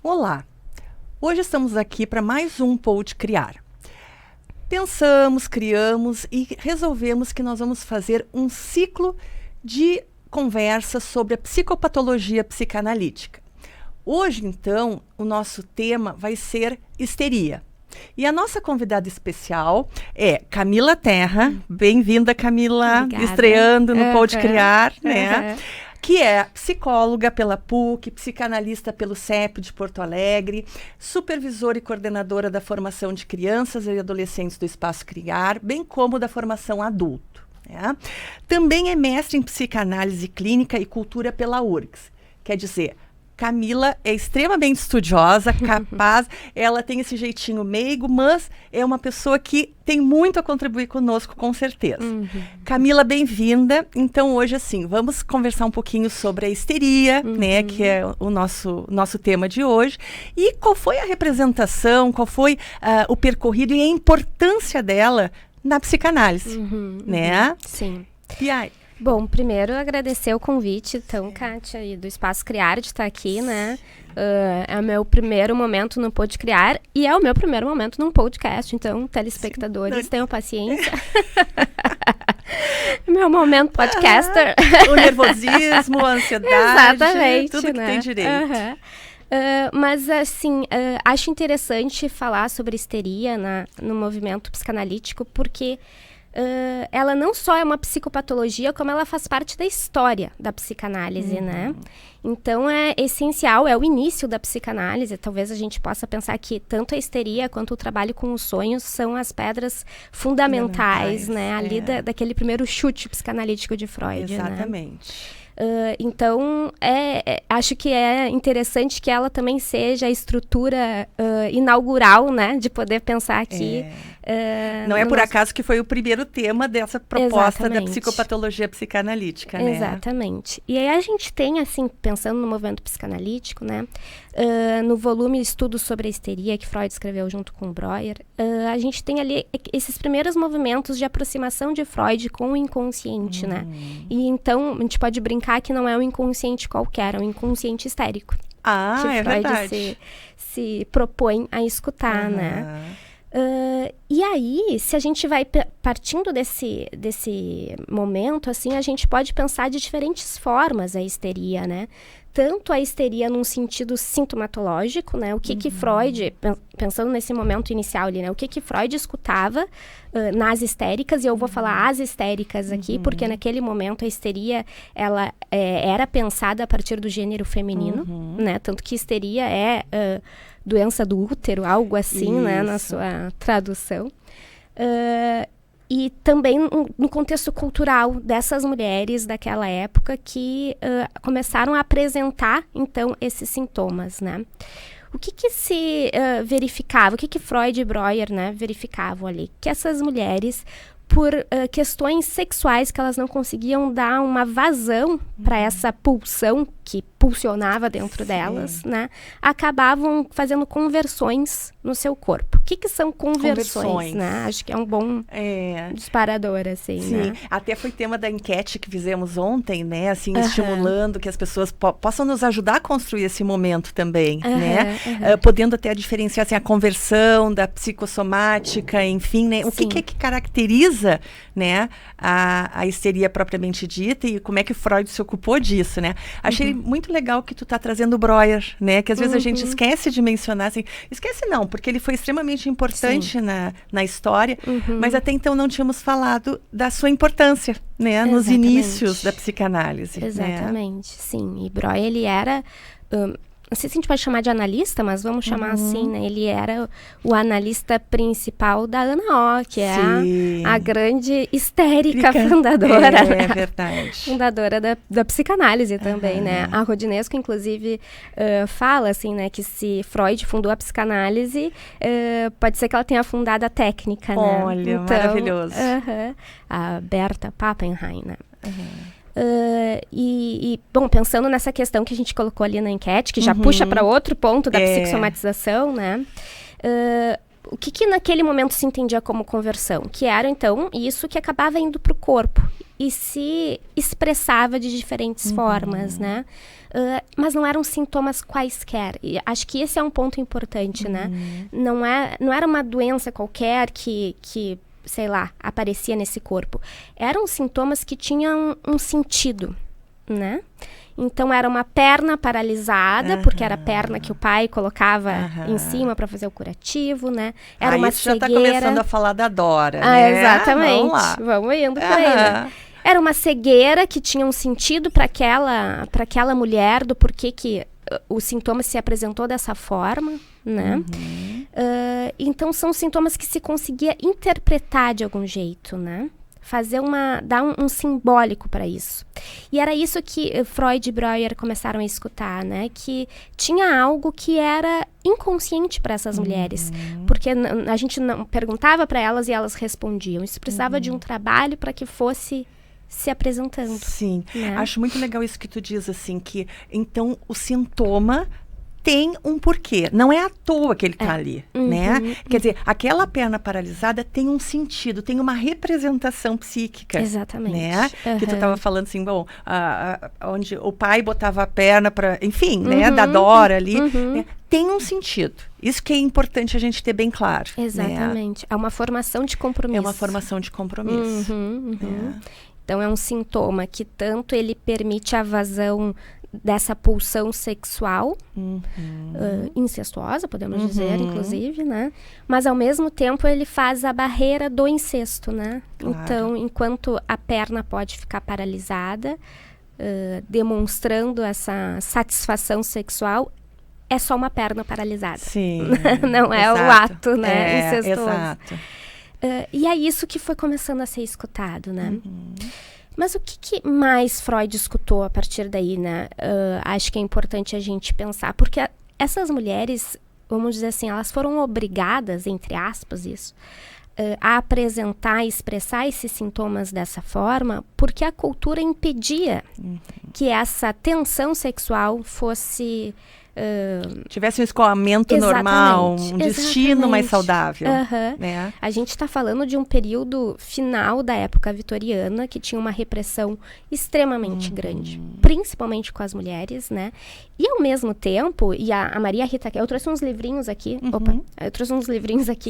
Olá! Hoje estamos aqui para mais um Pode Criar. Pensamos, criamos e resolvemos que nós vamos fazer um ciclo de conversas sobre a psicopatologia psicanalítica. Hoje, então, o nosso tema vai ser histeria. E a nossa convidada especial é Camila Terra. Bem-vinda, Camila. Obrigada. Estreando no Pode Criar, né? Que é psicóloga pela PUC, psicanalista pelo CEP de Porto Alegre, supervisora e coordenadora da formação de crianças e adolescentes do Espaço Criar, bem como da formação adulto. Né? Também é mestre em psicanálise clínica e cultura pela URGS. Quer dizer, Camila é extremamente estudiosa, capaz, ela tem esse jeitinho meigo, mas é uma pessoa que tem muito a contribuir conosco, com certeza. Camila, bem-vinda. Então, hoje, assim, vamos conversar um pouquinho sobre a histeria, né, que é o nosso tema de hoje. E qual foi a representação, qual foi o percorrido e a importância dela na psicanálise, né? Sim. E aí? Bom, primeiro agradecer o convite, então, Kátia, e do Espaço Criar de estar aqui, né? É o meu primeiro momento no Pode Criar e é o meu primeiro momento num podcast, então, telespectadores, tenham paciência. Meu momento podcaster. O nervosismo, a ansiedade, exatamente, tudo que tem direito. Mas, assim, acho interessante falar sobre histeria no movimento psicanalítico, porque ela não só é uma psicopatologia, como ela faz parte da história da psicanálise, né? Então, é essencial, é o início da psicanálise. Talvez a gente possa pensar que tanto a histeria quanto o trabalho com os sonhos são as pedras fundamentais, né? Ali daquele primeiro chute psicanalítico de Freud, exatamente. Né? Então, acho que é interessante que ela também seja a estrutura inaugural, né, de poder pensar aqui. Não é por acaso que foi o primeiro tema dessa proposta Exatamente. da psicopatologia psicanalítica, né? Exatamente. E aí a gente tem, assim, pensando no movimento psicanalítico, né, no volume Estudos sobre a Histeria, que Freud escreveu junto com Breuer, a gente tem ali esses primeiros movimentos de aproximação de Freud com o inconsciente, né? E então, a gente pode brincar que não é um inconsciente qualquer, é um inconsciente histérico. Ah, que é Freud verdade. se propõe a escutar, né? E aí, se a gente vai partindo desse momento, assim, a gente pode pensar de diferentes formas a histeria, né? Tanto a histeria num sentido sintomatológico, né? O que Freud, pensando nesse momento inicial ali, né? O que Freud escutava nas histéricas, e eu vou falar as histéricas aqui, porque naquele momento a histeria, ela era pensada a partir do gênero feminino, né? Tanto que histeria é doença do útero, algo assim, né? Na sua tradução. E também no contexto cultural dessas mulheres daquela época que começaram a apresentar, então, esses sintomas, né? O que se verificava, o que Freud e Breuer, né, verificavam ali? Que essas mulheres, por questões sexuais que elas não conseguiam dar uma vazão para essa pulsão que pulsionava dentro delas, né? Acabavam fazendo conversões no seu corpo. O que são conversões, né? Acho que é um bom disparador, assim, né? Até foi tema da enquete que fizemos ontem, né? Assim, estimulando que as pessoas possam nos ajudar a construir esse momento também, né? Podendo até diferenciar, assim, a conversão da psicossomática, enfim, né? O que caracteriza, né, a histeria propriamente dita e como é que Freud se ocupou disso, né? Achei muito legal que tu tá trazendo o Breuer, né? Que às vezes a gente esquece de mencionar, assim, esquece não, porque ele foi extremamente importante na história, mas até então não tínhamos falado da sua importância, né? Nos inícios da psicanálise. Exatamente, sim. E Breuer, ele era... não sei se a gente pode chamar de analista, mas vamos chamar assim, né? Ele era o analista principal da Ana O, que é a grande histérica fundadora. É verdade. Fundadora da psicanálise também, né? A Rodinesco, inclusive, fala, assim, né? Que se Freud fundou a psicanálise, pode ser que ela tenha fundado a técnica, né? Olha, então, maravilhoso. A Berta Pappenheim, né? Bom, pensando nessa questão que a gente colocou ali na enquete, que já puxa para outro ponto da psicossomatização, né? o que naquele momento se entendia como conversão? Que era, então, isso que acabava indo para o corpo e se expressava de diferentes formas, né? Mas não eram sintomas quaisquer. E acho que esse é um ponto importante, né? Não era uma doença qualquer que, sei lá, aparecia nesse corpo. Eram sintomas que tinham um sentido, né? Então, era uma perna paralisada, porque era a perna que o pai colocava em cima para fazer o curativo, né? Era uma isso já cegueira. está começando a falar da Dora, né? Exatamente. Vamos lá. Vamos indo por aí, né? Era uma cegueira que tinha um sentido para aquela mulher, do porquê que o sintoma se apresentou dessa forma, né? Então, são sintomas que se conseguia interpretar de algum jeito, né? Dar um simbólico para isso. E era isso que Freud e Breuer começaram a escutar, né? Que tinha algo que era inconsciente para essas mulheres. Porque a gente não perguntava para elas e elas respondiam. Isso precisava de um trabalho para que fosse se apresentando. Sim. Né? Acho muito legal isso que tu diz, assim, que então o sintoma tem um porquê. Não é à toa que ele está ali, né? Quer dizer, aquela perna paralisada tem um sentido, tem uma representação psíquica. Exatamente. Né? Que tu estava falando assim, bom, onde o pai botava a perna para, enfim, né? Da Dora ali. Né? Tem um sentido. Isso que é importante a gente ter bem claro. Exatamente. Né? É uma formação de compromisso. É uma formação de compromisso. Então, é um sintoma que tanto ele permite a vazão dessa pulsão sexual, incestuosa, podemos dizer, inclusive, né? Mas, ao mesmo tempo, ele faz a barreira do incesto, né? Claro. Então, enquanto a perna pode ficar paralisada, demonstrando essa satisfação sexual, é só uma perna paralisada. Sim. Não é o ato, né? Incestuoso. Exato. E é isso que foi começando a ser escutado, né? Mas o que mais Freud escutou a partir daí, né? Acho que é importante a gente pensar, porque essas mulheres, vamos dizer assim, elas foram obrigadas, entre aspas, isso, a apresentar e expressar esses sintomas dessa forma, porque a cultura impedia que essa tensão sexual fosse... tivesse um escoamento normal, um destino mais saudável. Né? A gente está falando de um período final da época vitoriana que tinha uma repressão extremamente grande, principalmente com as mulheres, né? E ao mesmo tempo, e a Maria Rita, eu trouxe uns livrinhos aqui,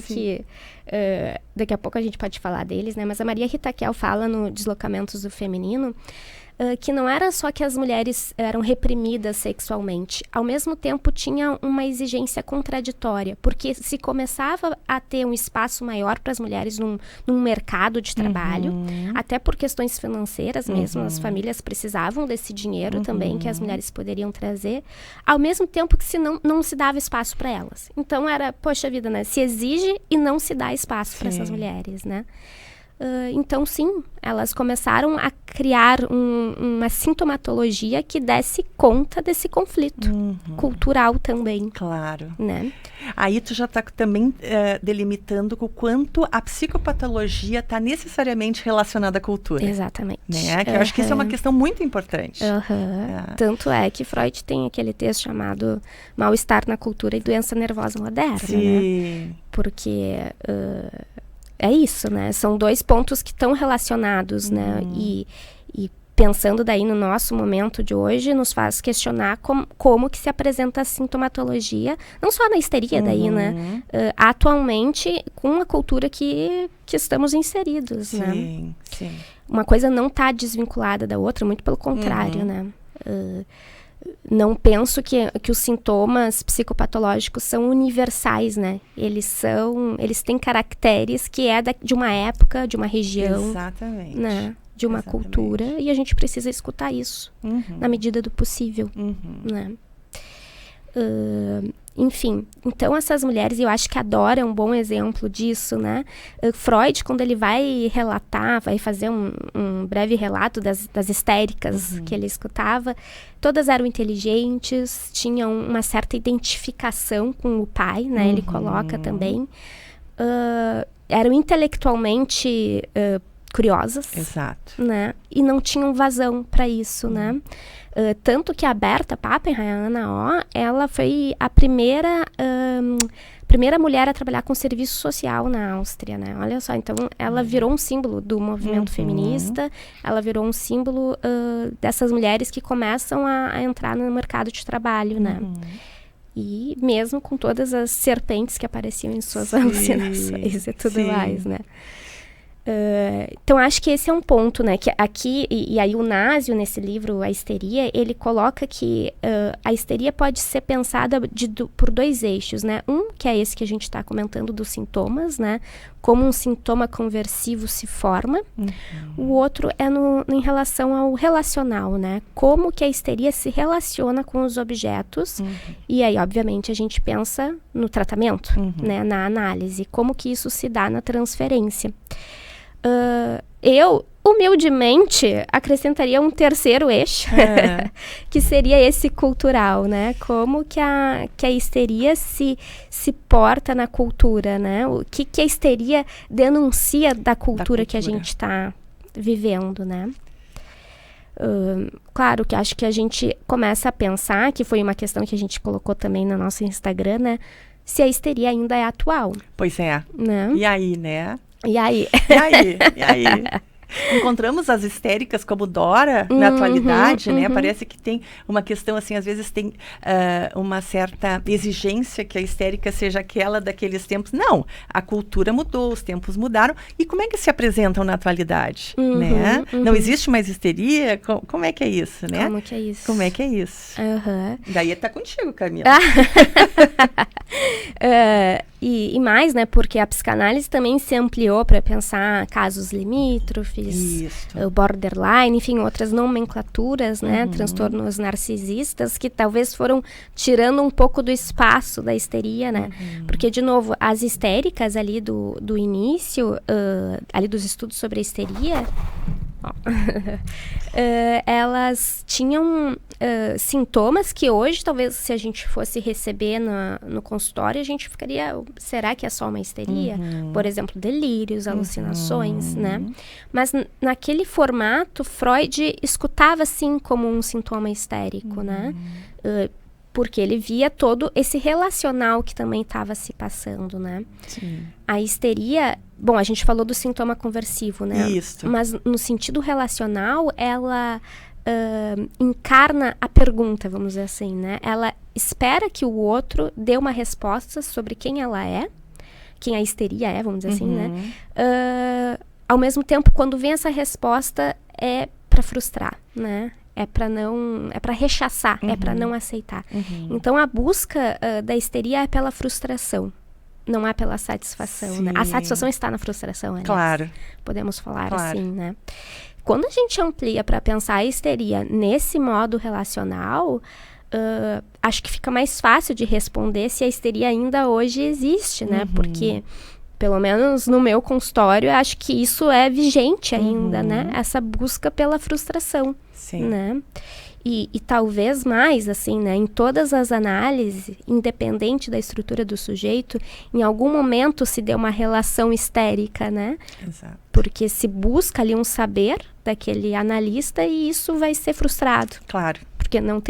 que daqui a pouco a gente pode falar deles, né? Mas a Maria Rita Kel fala no Deslocamentos do Feminino que não era só que as mulheres eram reprimidas sexualmente, ao mesmo tempo tinha uma exigência contraditória, porque se começava a ter um espaço maior para as mulheres num mercado de trabalho, até por questões financeiras mesmo, as famílias precisavam desse dinheiro também que as mulheres poderiam trazer, ao mesmo tempo que não se dava espaço para elas. Então era, poxa vida, né? Se exige e não se dá espaço para essas mulheres, né? Então, sim, elas começaram a criar uma sintomatologia que desse conta desse conflito cultural também. Claro. Né? Aí tu já está também delimitando o quanto a psicopatologia está necessariamente relacionada à cultura. Exatamente. Né? Que eu acho que isso é uma questão muito importante. Tanto é que Freud tem aquele texto chamado Mal-Estar na Cultura e Doença Nervosa Moderna. Sim. Né? Porque... é isso, né? São dois pontos que estão relacionados, né? E pensando daí no nosso momento de hoje, nos faz questionar como que se apresenta a sintomatologia, não só na histeria daí, né? Atualmente, com a cultura que estamos inseridos, né? Sim. Uma coisa não está desvinculada da outra, muito pelo contrário, né? Não penso que os sintomas psicopatológicos são universais, né? Eles têm caracteres que é de uma época, de uma região. Exatamente. Né? De uma cultura. E a gente precisa escutar isso na medida do possível. Né? Enfim, então essas mulheres, eu acho que a Dora é um bom exemplo disso, né? Freud, quando ele vai fazer um breve relato das histéricas que ele escutava, todas eram inteligentes, tinham uma certa identificação com o pai, né? Ele coloca também. Eram intelectualmente curiosas. Exato. Né? E não tinham vazão para isso, né? Tanto que a Berta Pappenheim, a Ana O, ela foi a primeira primeira mulher a trabalhar com serviço social na Áustria, né? Olha só, então ela virou um símbolo do movimento feminista, ela virou um símbolo dessas mulheres que começam a entrar no mercado de trabalho, né? E mesmo com todas as serpentes que apareciam em suas alucinações e tudo mais, né? Então, acho que esse é um ponto, né? Que aqui, e aí o Nasio, nesse livro, A Histeria, ele coloca que a histeria pode ser pensada por 2 eixos, né? Um, que é esse que a gente está comentando dos sintomas, né? Como um sintoma conversivo se forma. O outro é em relação ao relacional, né? Como que a histeria se relaciona com os objetos. E aí, obviamente, a gente pensa no tratamento, né? Na análise. Como que isso se dá na transferência. Eu, humildemente, acrescentaria um terceiro eixo, que seria esse cultural, né? Como que a histeria se porta na cultura, né? O que a histeria denuncia da cultura que a gente está vivendo, né? Claro que acho que a gente começa a pensar, que foi uma questão que a gente colocou também no nosso Instagram, né? Se a histeria ainda é atual. Pois é. Né? E aí, né? E aí? E aí? Encontramos as histéricas como Dora na atualidade, né? Parece que tem uma questão, assim, às vezes tem uma certa exigência que a histérica seja aquela daqueles tempos. Não, a cultura mudou, os tempos mudaram. E como é que se apresentam na atualidade, né? Não existe mais histeria? Como é que é isso, né? Como que é isso? Como é que é isso? Daí tá contigo, Camila. E mais, né? Porque a psicanálise também se ampliou para pensar casos limítrofes, o borderline, enfim, outras nomenclaturas, né? Transtornos narcisistas que talvez foram tirando um pouco do espaço da histeria, né? Porque, de novo, as histéricas ali do início, ali dos estudos sobre a histeria, elas tinham sintomas que hoje, talvez, se a gente fosse receber no consultório, a gente ficaria, será que é só uma histeria? Por exemplo, delírios, alucinações, né? Mas naquele formato, Freud escutava, sim, como um sintoma histérico, né? Porque ele via todo esse relacional que também estava se passando, né? Sim. A histeria... Bom, a gente falou do sintoma conversivo, né? Isso. Mas no sentido relacional, ela encarna a pergunta, vamos dizer assim, né? Ela espera que o outro dê uma resposta sobre quem ela é, quem a histeria é, vamos dizer assim, né? Ao mesmo tempo, quando vem essa resposta, é para frustrar, né? É para rechaçar, é para não aceitar. Então, a busca da histeria é pela frustração. Não é pela satisfação, né? A satisfação está na frustração, aliás. Claro. Podemos falar assim, né? Quando a gente amplia para pensar a histeria nesse modo relacional, acho que fica mais fácil de responder se a histeria ainda hoje existe, né? Porque, pelo menos no meu consultório, eu acho que isso é vigente ainda, né? Essa busca pela frustração, né? E talvez mais, assim, né, em todas as análises, independente da estrutura do sujeito, em algum momento se deu uma relação histérica, né? Exato. Porque se busca ali um saber daquele analista e isso vai ser frustrado. Claro. Porque não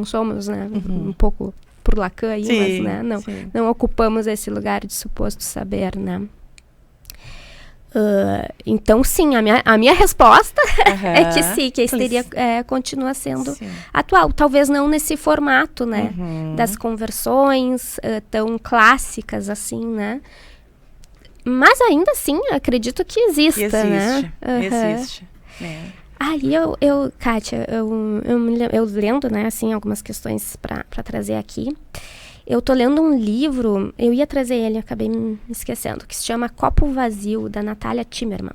somos, né, um pouco por Lacan aí, mas, né, não ocupamos esse lugar de suposto saber, né? Então, sim, a minha resposta é que sim, que a histeria continua sendo atual. Talvez não nesse formato, né? Das conversões tão clássicas, assim, né? Mas ainda assim, acredito que exista, né? Existe. Aí Kátia, eu lendo, né, assim, algumas questões para trazer aqui. Eu tô lendo um livro, eu ia trazer ele, acabei me esquecendo, que se chama Copo Vazio, da Natália Timmerman.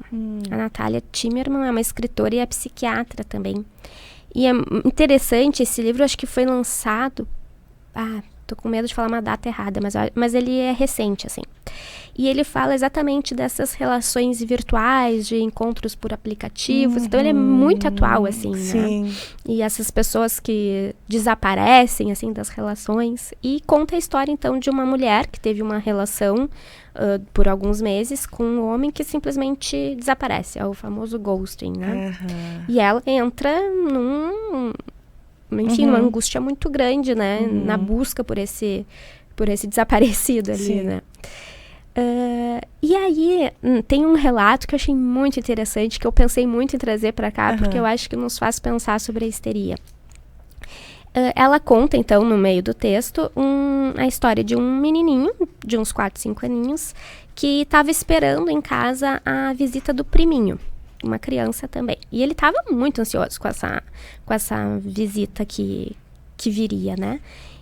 A Natália Timmerman é uma escritora e é psiquiatra também. E é interessante, esse livro acho que foi lançado... tô com medo de falar uma data errada, mas ele é recente, assim. E ele fala exatamente dessas relações virtuais, de encontros por aplicativos. Então, ele é muito atual, assim, né? E essas pessoas que desaparecem, assim, das relações. E conta a história, então, de uma mulher que teve uma relação por alguns meses com um homem que simplesmente desaparece. É o famoso ghosting, né? E ela entra numa angústia muito grande, né? Na busca por por esse desaparecido ali, né? E aí, tem um relato que eu achei muito interessante, que eu pensei muito em trazer para cá, porque eu acho que nos faz pensar sobre a histeria. Ela conta, então, no meio do texto, a história de um menininho, de uns 4, 5 aninhos, que estava esperando em casa a visita do priminho, uma criança também. E ele estava muito ansioso com essa visita que viria, né?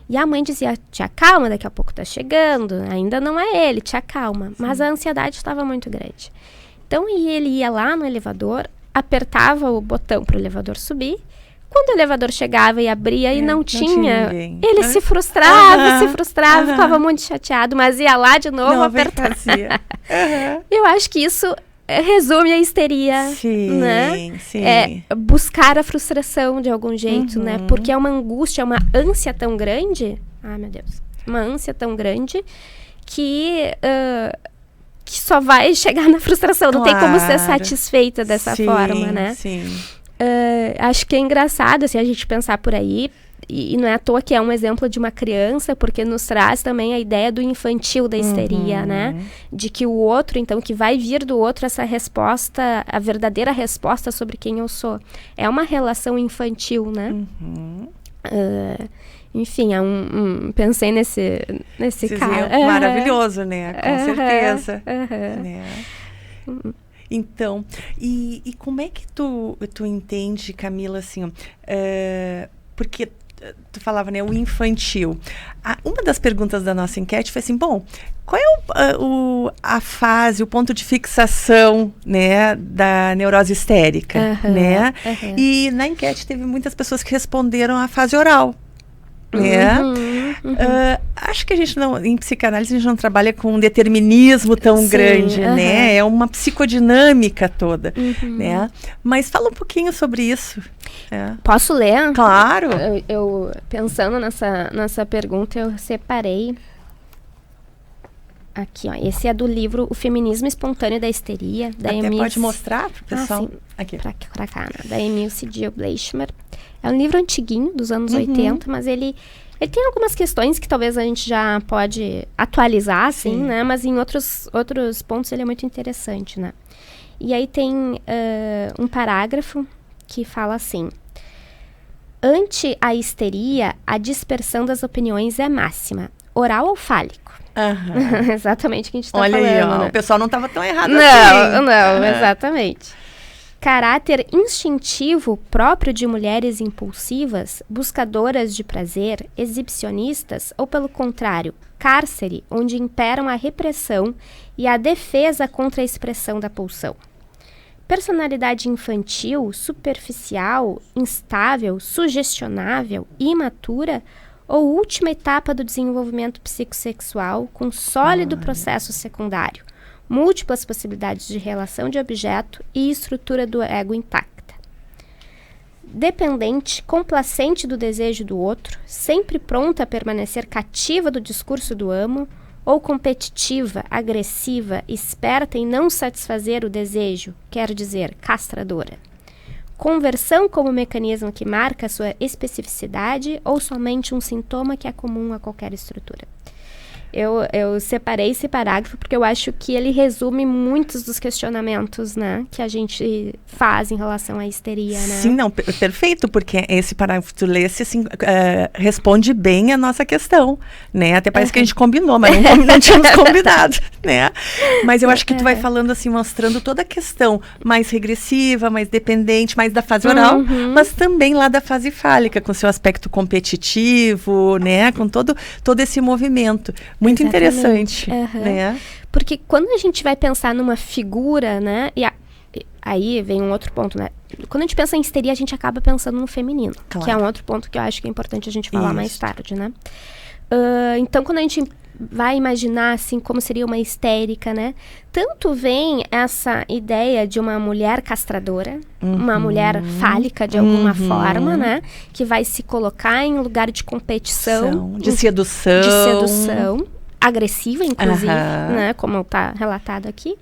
E a mãe dizia, te acalma, daqui a pouco tá chegando, ainda não é ele, te acalma. Sim. Mas a ansiedade estava muito grande. Então, ele ia lá no elevador, apertava o botão para o elevador subir. Quando o elevador chegava e abria e não tinha ele se frustrava, ficava muito chateado, mas ia lá de novo apertar. Eu acho que isso resume a histeria, né? Sim. Buscar a frustração de algum jeito, né? Porque é uma angústia, uma ânsia tão grande, ai meu Deus, uma ânsia tão grande que só vai chegar na frustração, não tem como ser satisfeita dessa forma, né? Sim. Acho que é engraçado, assim, a gente pensar por aí, e não é à toa que é um exemplo de uma criança, porque nos traz também a ideia do infantil da histeria, né? De que o outro, então, que vai vir do outro essa resposta, a verdadeira resposta sobre quem eu sou. É uma relação infantil, né? Enfim, pensei nesse caso. Maravilhoso, né? Com certeza. Né? Então, e como é que tu entende, Camila, assim, porque tu falava, né, o infantil. Uma das perguntas da nossa enquete foi assim, bom, qual é a fase, o ponto de fixação, né, da neurose histérica, né? E na enquete teve muitas pessoas que responderam a fase oral, né? Acho que a gente em psicanálise a gente não trabalha com um determinismo tão grande, né? É uma psicodinâmica toda, né? Mas fala um pouquinho sobre isso. Posso ler? Claro. Eu pensando nessa pergunta, eu separei aqui, ó. Esse é do livro O Feminismo Espontâneo da Histeria, da Emil. Pode mostrar pro pessoal? Sim. Aqui. Pra cá, né? Da Emil Cidil Bleichmer. É um livro antiguinho, dos anos 80, mas ele tem algumas questões que talvez a gente já pode atualizar, assim, né? Mas em outros pontos ele é muito interessante, né? E aí tem um parágrafo que fala assim: ante a histeria, a dispersão das opiniões é máxima, oral ou fálico. Exatamente o que a gente está falando. Olha aí, né? O pessoal não estava tão errado assim. Não, exatamente. Caráter instintivo próprio de mulheres impulsivas, buscadoras de prazer, exibicionistas, ou pelo contrário, cárcere, onde imperam a repressão e a defesa contra a expressão da pulsão. Personalidade infantil, superficial, instável, sugestionável, imatura, ou última etapa do desenvolvimento psicossexual com sólido processo secundário, múltiplas possibilidades de relação de objeto e estrutura do ego intacta. Dependente, complacente do desejo do outro, sempre pronta a permanecer cativa do discurso do amo, ou competitiva, agressiva, esperta em não satisfazer o desejo, quer dizer, castradora. Conversão como mecanismo que marca sua especificidade ou somente um sintoma que é comum a qualquer estrutura. Eu separei esse parágrafo porque eu acho que ele resume muitos dos questionamentos, né, que a gente faz em relação à histeria, né? Sim, não, perfeito, porque esse parágrafo que tu lesse, assim, responde bem a nossa questão, né? Até parece que a gente combinou, mas não tínhamos combinado, né? Mas eu acho que tu vai falando assim, mostrando toda a questão mais regressiva, mais dependente, mais da fase oral, mas também lá da fase fálica, com seu aspecto competitivo, né? Com todo esse movimento. Muito interessante, né? Porque quando a gente vai pensar numa figura, né? E aí vem um outro ponto, né? Quando a gente pensa em histeria, a gente acaba pensando no feminino. Claro. Que é um outro ponto que eu acho que é importante a gente falar mais tarde, né? Então, quando a gente vai imaginar, assim, como seria uma histérica, né? Tanto vem essa ideia de uma mulher castradora, uma mulher fálica de alguma forma, né? Que vai se colocar em lugar de competição. De sedução. Agressiva, inclusive, né? Como está relatado aqui.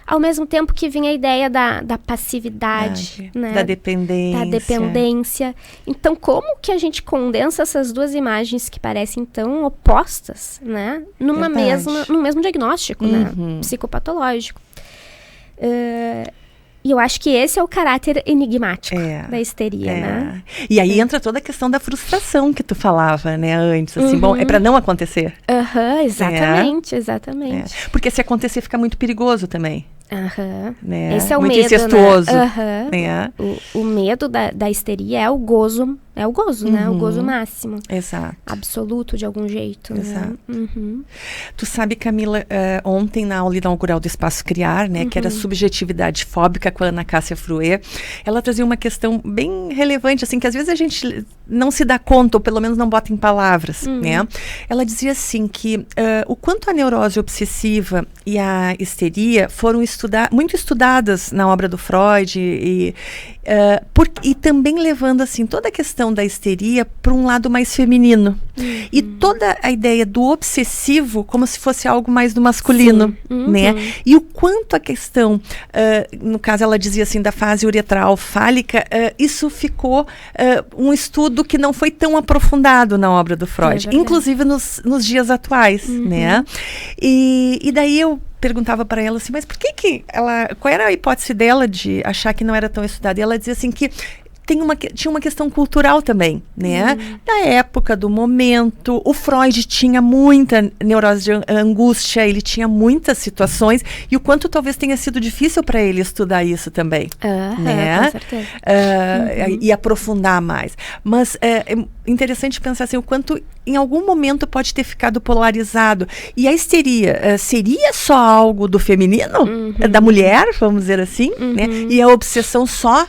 ao mesmo tempo que vinha a ideia da passividade, né? Da dependência. Da passividade, né? Da dependência. Da dependência. Então, como que a gente condensa essas duas imagens que parecem tão opostas, né? Num mesmo diagnóstico, né? Psicopatológico. E eu acho que esse é o caráter enigmático da histeria, né? E aí entra toda a questão da frustração que tu falava, né, antes. Assim, bom, é para não acontecer. Exatamente. Porque se acontecer fica muito perigoso também. Né? Esse é o muito medo, incestuoso. Né? O medo da histeria é o gozo, né? O gozo máximo. Exato. Absoluto, de algum jeito. Exato. Né? Tu sabe, Camila, ontem na aula inaugural do Espaço Criar, né, que era subjetividade fóbica com a Ana Cássia Fruet, ela trazia uma questão bem relevante, assim, que às vezes a gente não se dá conta, ou pelo menos não bota em palavras, né? Ela dizia assim que o quanto a neurose obsessiva e a histeria foram muito estudadas na obra do Freud e também levando assim toda a questão da histeria para um lado mais feminino e toda a ideia do obsessivo como se fosse algo mais do masculino, né? E o quanto a questão, no caso ela dizia assim da fase uretral fálica, isso ficou um estudo que não foi tão aprofundado na obra do Freud, inclusive nos dias atuais, né? E daí eu perguntava para ela assim, mas por que qual era a hipótese dela de achar que não era tão estudada? E ela dizia assim que tinha uma questão cultural também, né? Da época, do momento. O Freud tinha muita neurose de angústia, ele tinha muitas situações, e o quanto talvez tenha sido difícil para ele estudar isso também, né? Com certeza. E aprofundar mais. Mas é interessante pensar assim, o quanto em algum momento pode ter ficado polarizado. E a histeria seria só algo do feminino? Da mulher, vamos dizer assim, né? E a obsessão só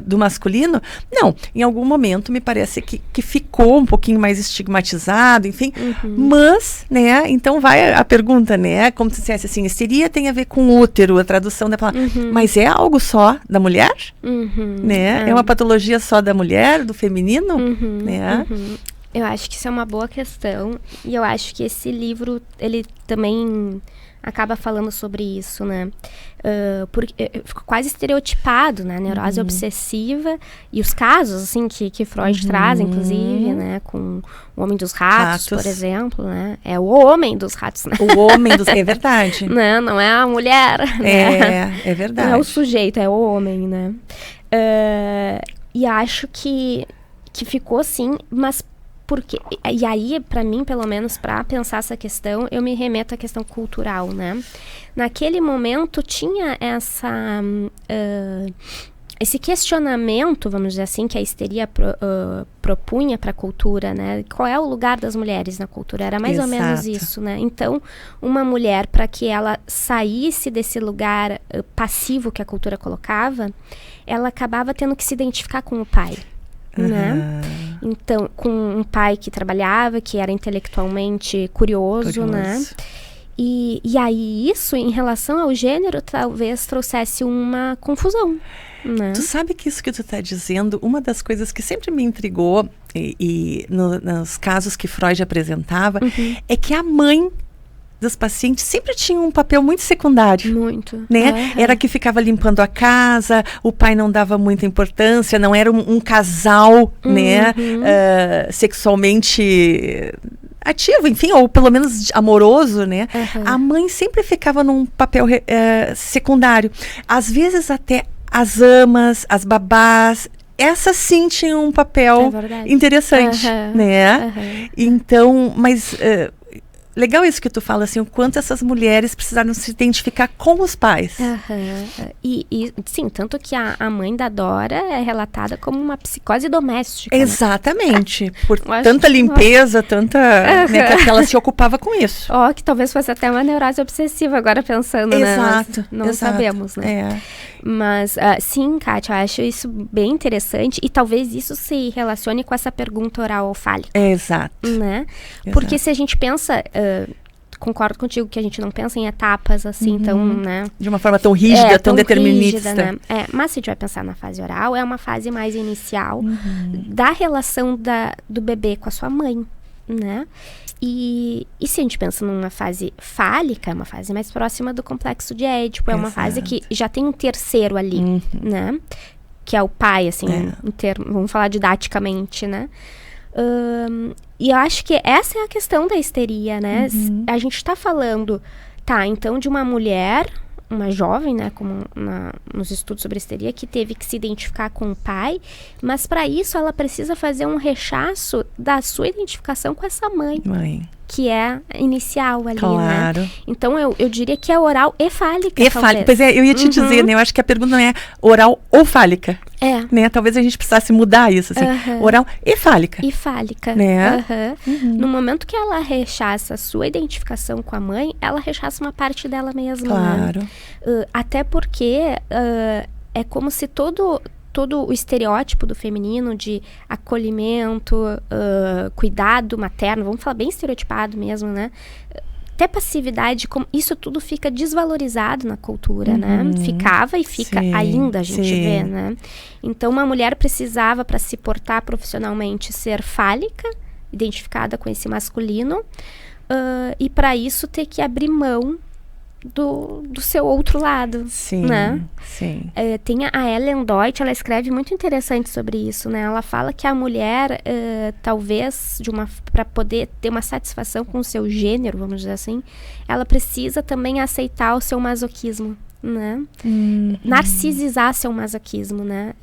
do masculino? Não, em algum momento me parece que ficou um pouquinho mais estigmatizado, enfim, mas, né, então vai a pergunta, né, como se dissesse assim, histeria tem a ver com útero, a tradução da palavra, mas é algo só da mulher? Né? É uma patologia só da mulher, do feminino? Né? Eu acho que isso é uma boa questão, e eu acho que esse livro, ele também acaba falando sobre isso, né? Porque ficou quase estereotipado, né? Neurose obsessiva e os casos, assim, que Freud traz, inclusive, né? Com o homem dos ratos, por exemplo, né? É o homem dos ratos, né? O homem dos... É verdade. Não é a mulher, né? É verdade. Não é o sujeito, é o homem, né? E acho que ficou assim, mas... Porque, e aí, para mim, pelo menos, para pensar essa questão, eu me remeto à questão cultural, né? Naquele momento, tinha esse questionamento, vamos dizer assim, que a histeria propunha para a cultura, né? Qual é o lugar das mulheres na cultura? Era mais ou menos isso, né? Então, uma mulher, para que ela saísse desse lugar passivo que a cultura colocava, ela acabava tendo que se identificar com o pai. Né? Então, com um pai que trabalhava, que era intelectualmente curioso. Né? E aí isso, em relação ao gênero, talvez trouxesse uma confusão. Né? Tu sabe que isso que tu está dizendo, uma das coisas que sempre me intrigou, nos casos que Freud apresentava, é que a mãe dos pacientes sempre tinha um papel muito secundário. Muito. Né? Era que ficava limpando a casa, o pai não dava muita importância, não era um casal, né, sexualmente ativo, enfim, ou pelo menos amoroso, né? A mãe sempre ficava num papel secundário. Às vezes até as amas, as babás, essas sim tinham um papel interessante, né? Então, mas... legal isso que tu fala, assim, o quanto essas mulheres precisaram se identificar com os pais. E sim, tanto que a mãe da Dora é relatada como uma psicose doméstica. Exatamente. Né? Por tanta limpeza, tanta... né, que ela se ocupava com isso. Que talvez fosse até uma neurose obsessiva, agora pensando, exato, né? Não sabemos, né? Mas, sim, Kátia, eu acho isso bem interessante e talvez isso se relacione com essa pergunta oral ou fálica. Exato. Né? Porque se a gente pensa... concordo contigo que a gente não pensa em etapas assim, tão, né? De uma forma tão rígida, tão determinista. Rígida, né? Mas se a gente vai pensar na fase oral, é uma fase mais inicial da relação do bebê com a sua mãe. né? E se a gente pensa numa fase fálica, é uma fase mais próxima do complexo de Édipo, é uma fase que já tem um terceiro ali, né? Que é o pai, assim, vamos falar didaticamente, né? E eu acho que essa é a questão da histeria, né? A gente tá falando, então, de uma mulher, uma jovem, né, como nos estudos sobre histeria, que teve que se identificar com o pai, mas para isso ela precisa fazer um rechaço da sua identificação com essa mãe. Que é inicial ali, né? Então, eu diria que é oral e fálica, talvez. Pois é, eu ia te dizer, né? Eu acho que a pergunta não é oral ou fálica. Né? Talvez a gente precisasse mudar isso, assim. Oral e fálica. E fálica. Né? No momento que ela rechaça a sua identificação com a mãe, ela rechaça uma parte dela mesma. Claro. Né? Até porque é como se todo o estereótipo do feminino de acolhimento, cuidado materno, vamos falar bem estereotipado mesmo, né? Até passividade, isso tudo fica desvalorizado na cultura, né? Ficava e fica ainda, a gente vê, né? Então, uma mulher precisava, para se portar profissionalmente, ser fálica, identificada com esse masculino, e para isso ter que abrir mão do seu outro lado, né? Tem a Ellen Deutsch, ela escreve muito interessante sobre isso, né? Ela fala que a mulher, talvez, para poder ter uma satisfação com o seu gênero, vamos dizer assim, ela precisa também aceitar o seu masoquismo, né? Narcisizar seu masoquismo, né?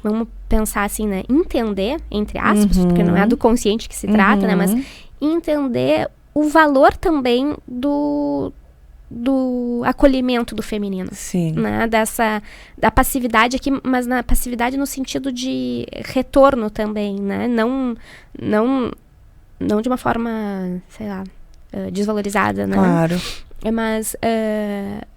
Vamos pensar assim, né? Entender, entre aspas, porque não é do consciente que se trata, né? Mas entender o valor também do acolhimento do feminino, né? Da passividade aqui, mas na passividade no sentido de retorno também, né? Não de uma forma, sei lá, desvalorizada, né? Claro. Mas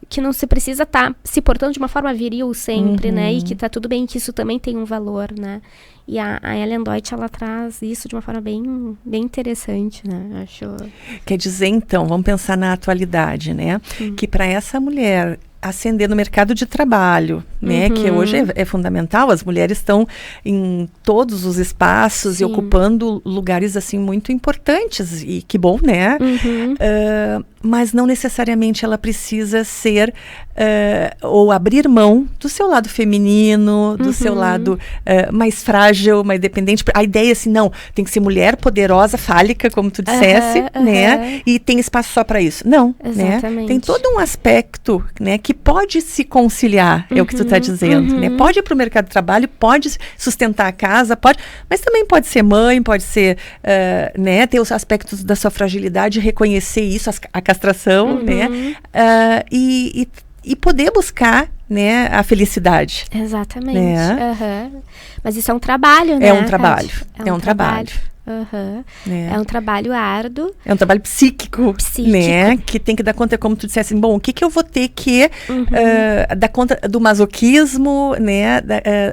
que não se precisa estar se portando de uma forma viril sempre, né? E que tá tudo bem, que isso também tem um valor, né? E a Ellen Deutsch, ela traz isso de uma forma bem, bem interessante, né? Acho... Quer dizer, então, vamos pensar na atualidade, né? Que para essa mulher ascender no mercado de trabalho, né? Que hoje é fundamental, as mulheres estão em todos os espaços e ocupando lugares, assim, muito importantes, e que bom, né? Mas não necessariamente ela precisa ser, ou abrir mão do seu lado feminino, do seu lado mais frágil, mais dependente. A ideia é assim, não, tem que ser mulher poderosa, fálica, como tu dissesse, né? E tem espaço só para isso. Não, né? Tem todo um aspecto, né, que pode se conciliar, é o que tu está dizendo, né? Pode ir para o mercado de trabalho, pode sustentar a casa, mas também pode ser mãe, pode ser, né, ter os aspectos da sua fragilidade, reconhecer isso, a castração, né? E poder buscar, né, a felicidade. Exatamente. Né? Mas isso é um trabalho, né? É um trabalho. É um trabalho. Né? É um trabalho árduo. É um trabalho psíquico, né? Que tem que dar conta, como tu dissesse, bom, o que eu vou ter que dar conta do masoquismo, né?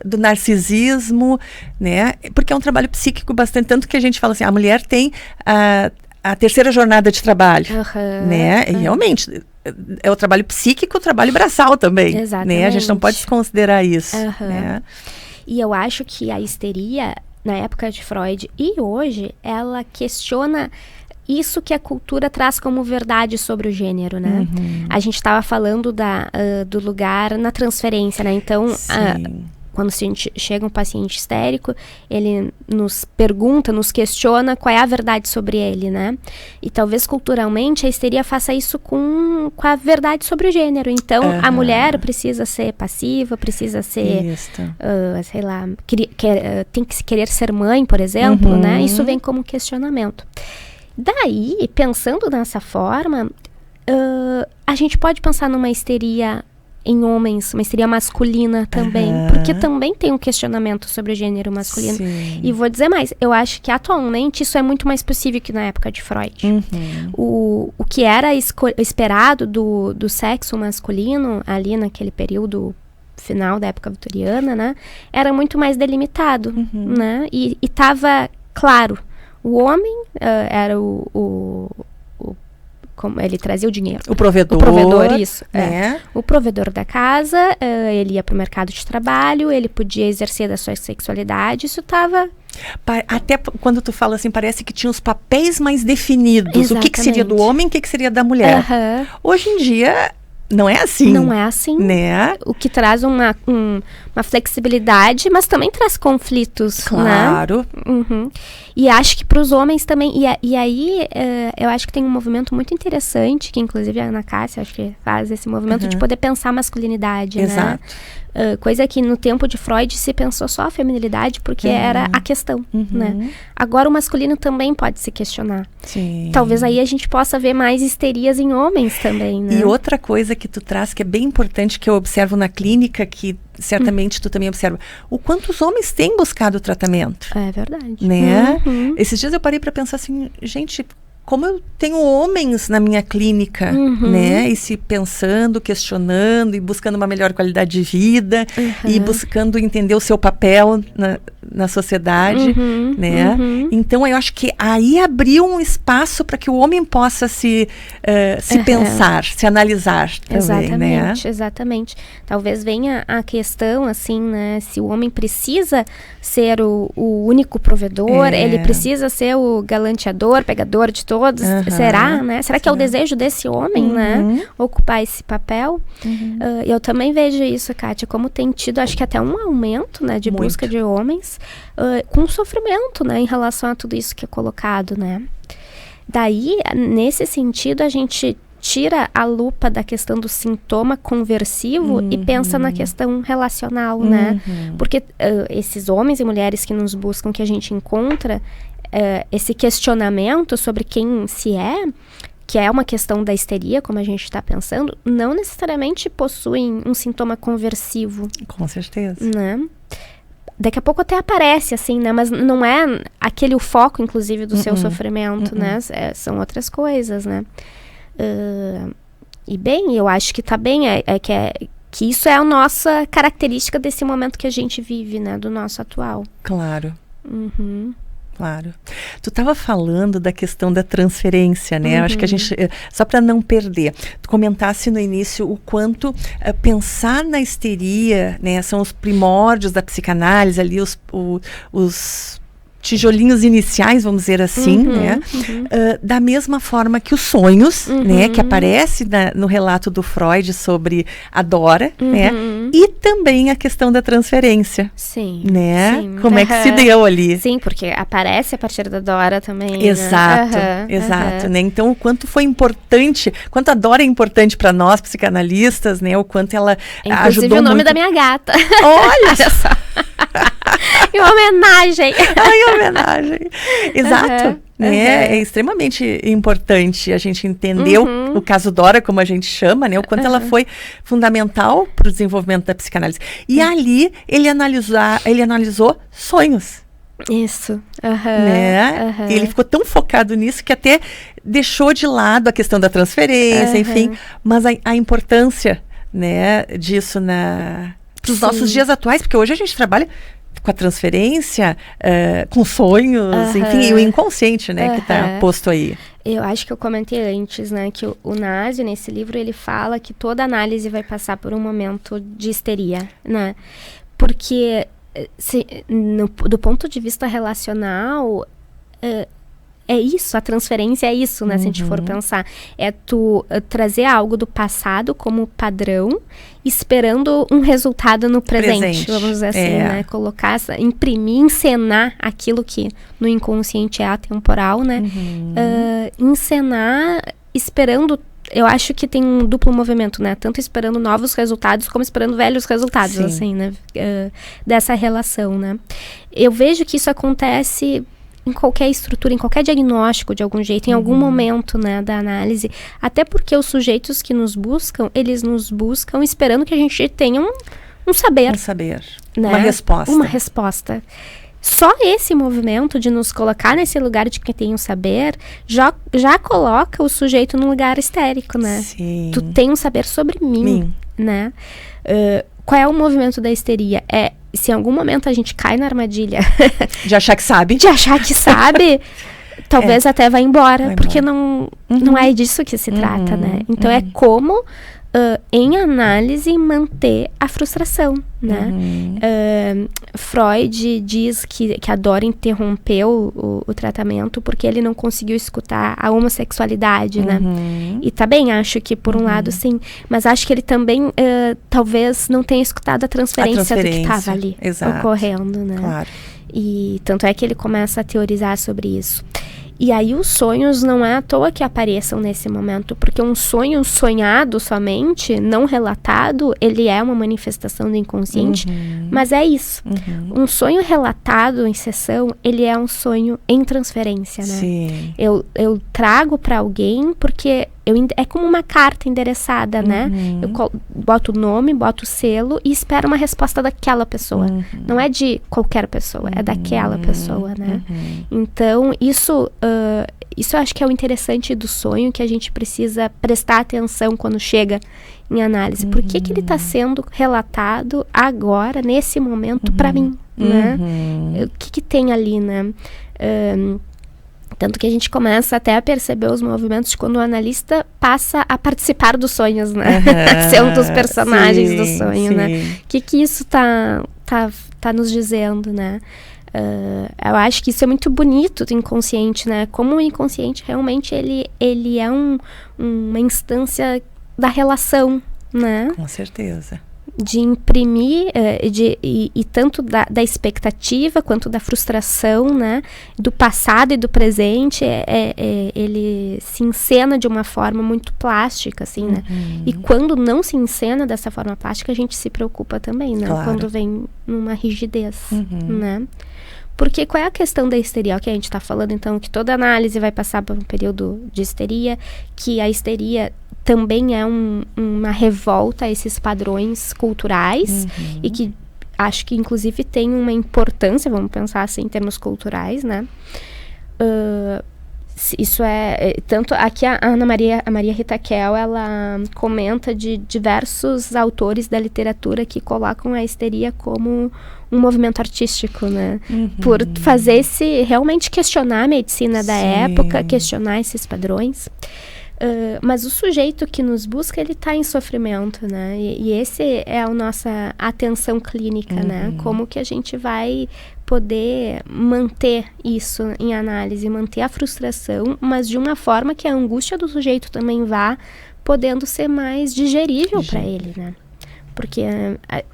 Do narcisismo, né? Porque é um trabalho psíquico bastante, tanto que a gente fala assim, a mulher tem a terceira jornada de trabalho, né? E realmente, é o trabalho psíquico, o trabalho braçal também. Exatamente. Né? A gente não pode desconsiderar isso. Né? E eu acho que a histeria, na época de Freud e hoje, ela questiona isso que a cultura traz como verdade sobre o gênero, né? A gente estava falando do lugar na transferência, né? Então, quando chega um paciente histérico, ele nos pergunta, nos questiona qual é a verdade sobre ele, né? E talvez culturalmente a histeria faça isso com a verdade sobre o gênero. Então, a mulher precisa ser passiva, precisa ser, sei lá, tem que querer ser mãe, por exemplo, né? Isso vem como questionamento. Daí, pensando dessa forma, a gente pode pensar numa histeria em homens, uma histeria masculina também, porque também tem um questionamento sobre o gênero masculino. E vou dizer mais, eu acho que atualmente isso é muito mais possível que na época de Freud. O que era esperado do sexo masculino ali naquele período final da época vitoriana, né, era muito mais delimitado, né, e estava claro, o homem era como ele trazia o dinheiro. O provedor. O provedor, isso. O provedor da casa, ele ia para o mercado de trabalho, ele podia exercer da sua sexualidade, isso estava Até quando tu fala assim, parece que tinha os papéis mais definidos. Exatamente. O que seria do homem, o que seria da mulher. Hoje em dia, não é assim. Não é assim. Né? O que traz uma flexibilidade, mas também traz conflitos. Claro. Né? E acho que para os homens também. E aí, eu acho que tem um movimento muito interessante, que inclusive a Ana Cássia, acho que faz esse movimento de poder pensar a masculinidade. Exato. Né? Coisa que no tempo de Freud se pensou só a feminilidade, porque era a questão. Né? Agora o masculino também pode se questionar. Sim. Talvez aí a gente possa ver mais histerias em homens também. Né? E outra coisa que tu traz, que é bem importante, que eu observo na clínica, que certamente tu também observa, o quanto os homens têm buscado o tratamento. É verdade. Né? Esses dias eu parei para pensar assim, gente, como eu tenho homens na minha clínica, né? E se pensando, questionando e buscando uma melhor qualidade de vida e buscando entender o seu papel na sociedade, né? Então, eu acho que aí abriu um espaço para que o homem possa se pensar, se analisar também, né? Exatamente. Talvez venha a questão, assim, né? Se o homem precisa ser o único provedor, ele precisa ser o galanteador, pegador de todos, será, né? Será que é o desejo desse homem, né? Ocupar esse papel? Eu também vejo isso, Kátia, como tem tido, acho que até um aumento, né? De busca de homens com sofrimento, né? Em relação a tudo isso que é colocado, né? Daí, nesse sentido, a gente tira a lupa da questão do sintoma conversivo e pensa na questão relacional, né? Porque esses homens e mulheres que nos buscam, que a gente encontra, esse questionamento sobre quem se é, que é uma questão da histeria, como a gente está pensando, não necessariamente possuem um sintoma conversivo. Com certeza. Né? Daqui a pouco até aparece, assim, né? Mas não é aquele o foco, inclusive, do seu sofrimento, né? São outras coisas, né? E bem, eu acho que tá bem, que isso é a nossa característica desse momento que a gente vive, né? Do nosso atual. Claro. Claro. Tu estava falando da questão da transferência, né? Acho que a gente, só para não perder, tu comentasse no início o quanto pensar na histeria, né? São os primórdios da psicanálise ali, os tijolinhos iniciais, vamos dizer assim, né? Da mesma forma que os sonhos, né? Que aparece no relato do Freud sobre a Dora, né? E também a questão da transferência. Sim. Né? Sim. Como é que se deu ali? Sim, porque aparece a partir da Dora também. Exato, né? Exato. Né? Então, o quanto foi importante, quanto a Dora é importante para nós, psicanalistas, né? O quanto ela inclusive ajudou o nome muito. Da minha gata. Olha só. Em homenagem. Em homenagem. Exato. Né? É extremamente importante a gente entender o caso Dora, como a gente chama, né? O quanto ela foi fundamental para o desenvolvimento da psicanálise. E ali ele analisou sonhos. Isso. Né? E ele ficou tão focado nisso que até deixou de lado a questão da transferência, enfim. Mas a importância, né, disso para os nossos dias atuais, porque hoje a gente trabalha com a transferência, com sonhos, enfim, e o inconsciente, né, que está posto aí. Eu acho que eu comentei antes, né, que o Nasio, nesse livro, ele fala que toda análise vai passar por um momento de histeria, né, porque do ponto de vista relacional, é isso, a transferência é isso, né, se a gente for pensar. É tu trazer algo do passado como padrão, esperando um resultado no presente. Vamos dizer assim, né? Colocar, imprimir, encenar aquilo que no inconsciente é atemporal, né? Encenar esperando. Eu acho que tem um duplo movimento, né? Tanto esperando novos resultados, como esperando velhos resultados, Sim. assim, né? Dessa relação, né? Eu vejo que isso acontece em qualquer estrutura, em qualquer diagnóstico, de algum jeito, em algum momento, né, da análise. Até porque os sujeitos que nos buscam, eles nos buscam esperando que a gente tenha um saber. Um saber. Né? Uma resposta. Uma resposta. Só esse movimento de nos colocar nesse lugar de que tem um saber, já coloca o sujeito num lugar histérico, né? Sim. Tu tem um saber sobre mim. Né? Qual é o movimento da histeria? Se em algum momento a gente cai na armadilha de achar que sabe. De achar que sabe, talvez até vá embora, porque não é disso que se trata, né? Então é como, em análise, manter a frustração, né? Freud diz que a Dora interrompeu o tratamento porque ele não conseguiu escutar a homossexualidade, né? E também acho que, por um lado, sim, mas acho que ele também talvez não tenha escutado a transferência do que estava ali ocorrendo, né? Claro. E tanto é que ele começa a teorizar sobre isso. E aí os sonhos não é à toa que apareçam nesse momento, porque um sonho sonhado somente, não relatado, ele é uma manifestação do inconsciente, mas é isso. Um sonho relatado em sessão, ele é um sonho em transferência, né? Sim. Eu trago para alguém porque é como uma carta endereçada, né? Eu boto o nome, boto o selo e espero uma resposta daquela pessoa. Não é de qualquer pessoa, é daquela pessoa, né? Então, isso eu acho que é o interessante do sonho, que a gente precisa prestar atenção quando chega em análise. Por que ele está sendo relatado agora, nesse momento, para mim, né? O que tem ali, né? Tanto que a gente começa até a perceber os movimentos de quando o analista passa a participar dos sonhos, né? Ser um dos personagens do sonho, né? O que isso tá nos dizendo, né? Eu acho que isso é muito bonito do inconsciente, né? Como o inconsciente realmente ele é uma instância da relação, né? Com certeza. De imprimir, e tanto da expectativa quanto da frustração, né? Do passado e do presente, ele se encena de uma forma muito plástica, assim, né? E quando não se encena dessa forma plástica, a gente se preocupa também, né? Claro. Quando vem numa rigidez, né? Porque qual é a questão da histeria? Que a gente está falando, então, que toda análise vai passar por um período de histeria, que a histeria também é uma revolta a esses padrões culturais, e que acho que, inclusive, tem uma importância, vamos pensar assim, em termos culturais, né? Isso tanto aqui a Maria Rita Kell, ela comenta de diversos autores da literatura que colocam a histeria como um movimento artístico, né? Por fazer realmente questionar a medicina da época, questionar esses padrões. Mas o sujeito que nos busca, ele está em sofrimento, né? E esse é a nossa atenção clínica, né? Como que a gente vai poder manter isso em análise, manter a frustração, mas de uma forma que a angústia do sujeito também vá podendo ser mais digerível para ele, né? Porque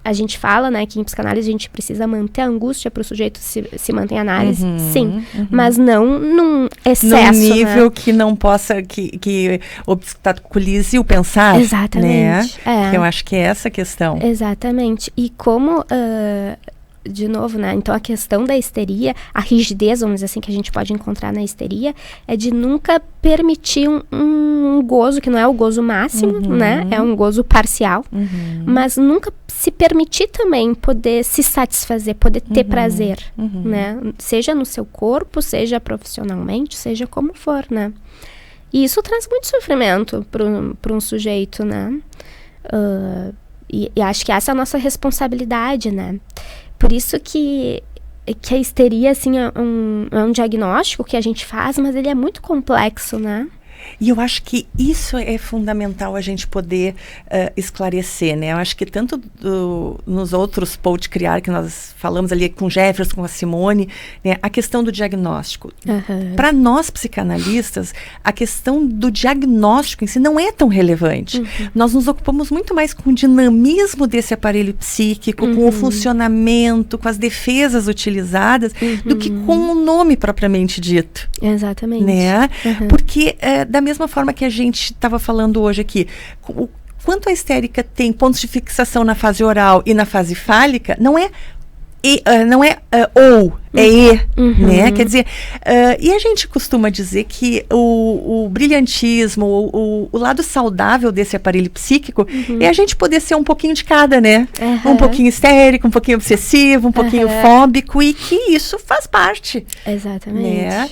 a gente fala, né, que em psicanálise a gente precisa manter a angústia para o sujeito se manter em análise, sim, mas não num excesso, num nível, né? Que não possa, que obstaculize o pensar. Exatamente. Né? Que eu acho que é essa a questão. Exatamente. E como... de novo, né? Então, a questão da histeria, a rigidez, vamos dizer assim, que a gente pode encontrar na histeria, é de nunca permitir um gozo, que não é o gozo máximo, né? É um gozo parcial, mas nunca se permitir também poder se satisfazer, poder ter prazer, né? Seja no seu corpo, seja profissionalmente, seja como for, né? E isso traz muito sofrimento para um sujeito, né? E acho que essa é a nossa responsabilidade, né? Por isso que a histeria, assim, é um diagnóstico que a gente faz, mas ele é muito complexo, né? E eu acho que isso é fundamental a gente poder esclarecer, né? Eu acho que tanto nos outros Pode Criar, que nós falamos ali com o Jefferson, com a Simone, né? A questão do diagnóstico. Para nós, psicanalistas, a questão do diagnóstico em si não é tão relevante. Nós nos ocupamos muito mais com o dinamismo desse aparelho psíquico, com o funcionamento, com as defesas utilizadas, do que com o nome propriamente dito. Exatamente. Né? Porque... da mesma forma que a gente estava falando hoje aqui, quanto a histérica tem pontos de fixação na fase oral e na fase fálica, não é ou, é e, né? Quer dizer, e a gente costuma dizer que o brilhantismo, o lado saudável desse aparelho psíquico é a gente poder ser um pouquinho de cada, né? Um pouquinho histérico, um pouquinho obsessivo, um pouquinho fóbico, e que isso faz parte. Exatamente. Né?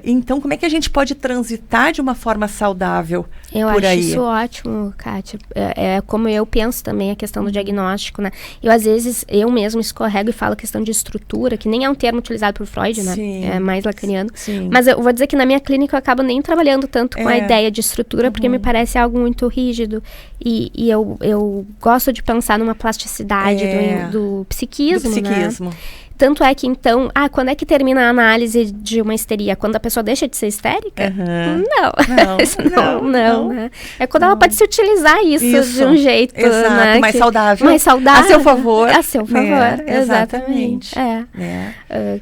Então, como é que a gente pode transitar de uma forma saudável eu por aí? Eu acho isso ótimo, Kátia. É como eu penso também a questão do diagnóstico, né? Às vezes, eu mesmo escorrego e falo a questão de estrutura, que nem é um termo utilizado por Freud, né? Sim. É mais lacaniano. Sim. Mas eu vou dizer que na minha clínica eu acabo nem trabalhando tanto com a ideia de estrutura, porque me parece algo muito rígido. E eu gosto de pensar numa plasticidade do psiquismo, né? Tanto é que, então, quando é que termina a análise de uma histeria? Quando a pessoa deixa de ser histérica? Não, né? É quando ela pode se utilizar isso de um jeito, né, mais saudável. Mais saudável. A seu favor. A seu favor, exatamente.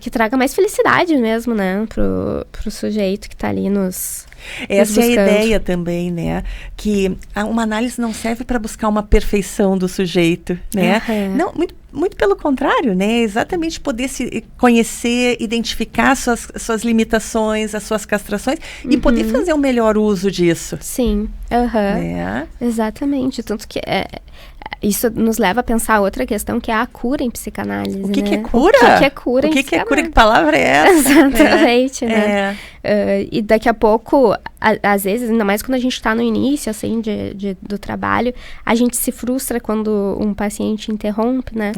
Que traga mais felicidade mesmo, né? Pro sujeito que tá ali nos... Essa é a ideia também, né? Que uma análise não serve para buscar uma perfeição do sujeito, né? Não, muito pelo contrário, né? Exatamente poder se conhecer, identificar suas limitações, as suas castrações e poder fazer o melhor uso disso. Sim, exatamente. Tanto que isso nos leva a pensar outra questão, que é a cura em psicanálise. O que, né? que é cura? O que é cura em psicanálise? O que é cura? Que palavra é essa? Exatamente, né? E daqui a pouco, às vezes, ainda mais quando a gente está no início, assim, do trabalho, a gente se frustra quando um paciente interrompe, né?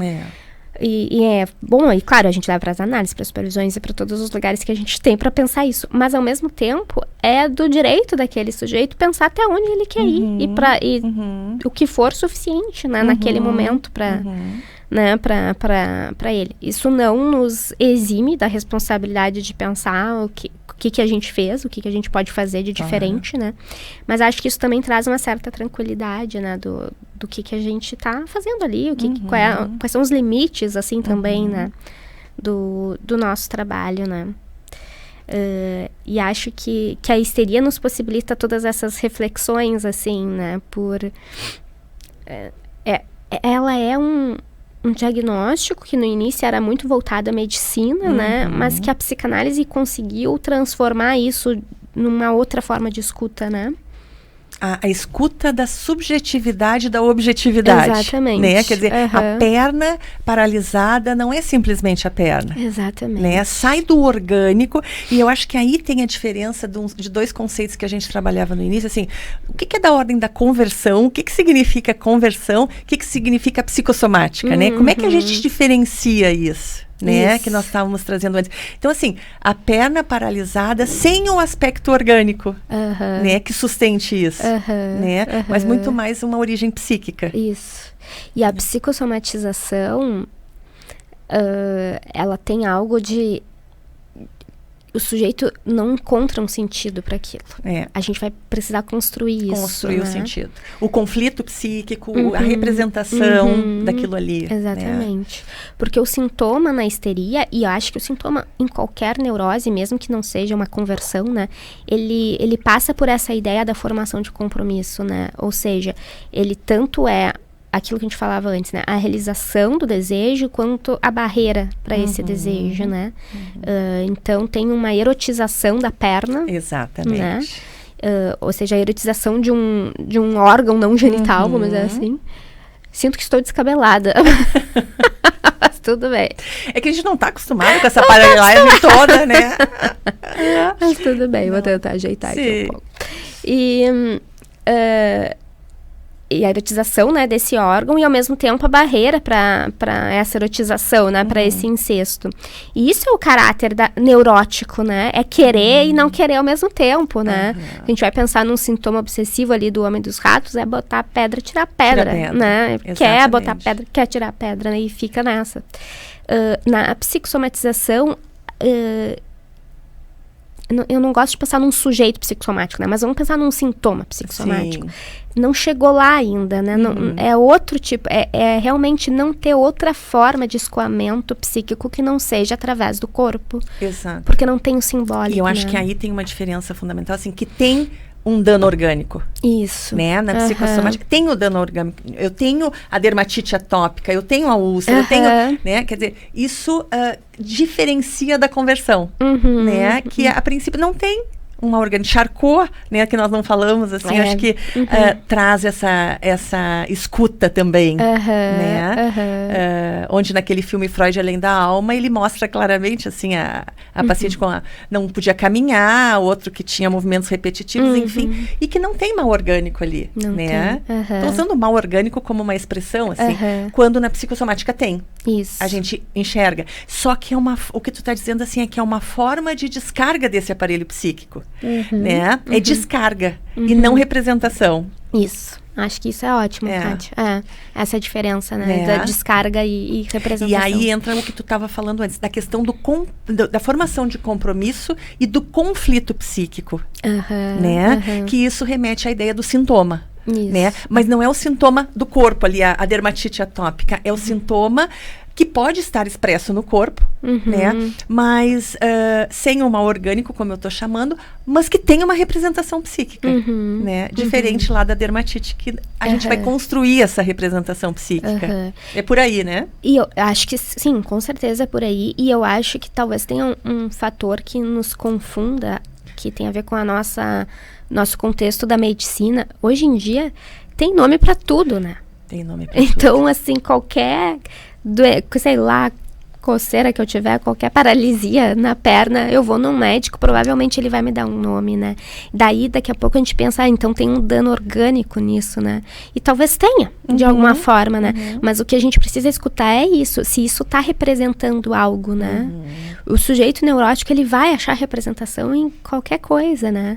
E é bom, e claro, a gente leva para as análises, para as supervisões e para todos os lugares que a gente tem para pensar isso. Mas, ao mesmo tempo, é do direito daquele sujeito pensar até onde ele quer ir. E o que for suficiente, né, naquele momento para ele. Isso não nos exime da responsabilidade de pensar o que a gente fez, o que a gente pode fazer de diferente, né? Mas acho que isso também traz uma certa tranquilidade, né? Do que a gente está fazendo ali, quais são os limites, assim, também, né? Do nosso trabalho, né? E acho que a histeria nos possibilita todas essas reflexões, assim, né? Ela é um diagnóstico que no início era muito voltado à medicina, né? Mas que a psicanálise conseguiu transformar isso numa outra forma de escuta, né? A escuta da subjetividade da objetividade. Exatamente. Né? Quer dizer, a perna paralisada não é simplesmente a perna. Exatamente. Né? Sai do orgânico, e eu acho que aí tem a diferença de dois conceitos que a gente trabalhava no início, assim, o que é da ordem da conversão, o que significa conversão, o que significa psicossomática, né? Como é que a gente diferencia isso? Né, que nós estávamos trazendo antes. Então, assim, a perna paralisada sem o aspecto orgânico, né, que sustente isso, né, mas muito mais uma origem psíquica. Isso. E a psicossomatização, ela tem algo de... O sujeito não encontra um sentido para aquilo. A gente vai precisar construir isso. Construir o sentido. O conflito psíquico, a representação daquilo ali. Exatamente. Porque o sintoma na histeria, e eu acho que o sintoma em qualquer neurose, mesmo que não seja uma conversão, né? Ele passa por essa ideia da formação de compromisso, né? Ou seja, ele tanto é aquilo que a gente falava antes, né? A realização do desejo quanto a barreira para esse desejo, né? Então, tem uma erotização da perna. Exatamente. Né? Ou seja, a erotização de um órgão não genital, vamos dizer assim. Sinto que estou descabelada. Mas tudo bem. É que a gente não está acostumado com essa paralelagem toda, né? Mas tudo bem, vou tentar ajeitar aqui um pouco. E a erotização, né, desse órgão, e ao mesmo tempo a barreira para essa erotização, né, para esse incesto. E isso é o caráter neurótico, né, é querer e não querer ao mesmo tempo, né. A gente vai pensar num sintoma obsessivo ali do Homem dos Ratos, é botar pedra, tirar pedra, né. Exatamente. Quer botar pedra, quer tirar pedra, né, e fica nessa. Na psicossomatização, eu não gosto de pensar num sujeito psicossomático, né? Mas vamos pensar num sintoma psicossomático. Não chegou lá ainda, né? Não, é outro tipo, é realmente não ter outra forma de escoamento psíquico que não seja através do corpo. Exato. Porque não tem o simbólico, E eu acho que aí tem uma diferença fundamental, assim, que tem um dano orgânico. Isso. Né? Na psicossomática tem o dano orgânico. Eu tenho a dermatite atópica, eu tenho a úlcera, eu tenho... Né? Quer dizer, isso diferencia da conversão. Né? Que a princípio não tem uma orgânica. Charcot, né, que nós não falamos, assim, acho que traz essa escuta também, né? Onde naquele filme Freud Além da Alma, ele mostra claramente, assim, a paciente não podia caminhar, outro que tinha movimentos repetitivos, enfim, e que não tem mal orgânico ali, né? Estou usando mal orgânico como uma expressão, assim, quando na psicossomática tem. Isso. A gente enxerga. Só que o que tu está dizendo, assim, é que é uma forma de descarga desse aparelho psíquico, né? É descarga e não representação. Isso. Acho que isso é ótimo, Kátia. Essa é a diferença, né? Da descarga e representação. E aí entra o que tu estava falando antes, da questão da formação de compromisso e do conflito psíquico, né? Que isso remete à ideia do sintoma. Né? Mas não é o sintoma do corpo ali, a dermatite atópica, é o sintoma que pode estar expresso no corpo, né? Mas sem o mal orgânico, como eu estou chamando, mas que tem uma representação psíquica, né? Diferente lá da dermatite, que a gente vai construir essa representação psíquica. É por aí, né? E eu acho que sim, com certeza é por aí. E eu acho que talvez tenha um fator que nos confunda, que tem a ver com a nosso contexto da medicina. Hoje em dia, tem nome para tudo, né? Tem nome para tudo. Então, assim, qualquer, sei lá, coceira que eu tiver, qualquer paralisia na perna, eu vou num médico, provavelmente ele vai me dar um nome, né? Daí, daqui a pouco a gente pensa, então tem um dano orgânico nisso, né? E talvez tenha, de alguma forma, né? Mas o que a gente precisa escutar é isso, se isso tá representando algo, né? O sujeito neurótico, ele vai achar representação em qualquer coisa, né?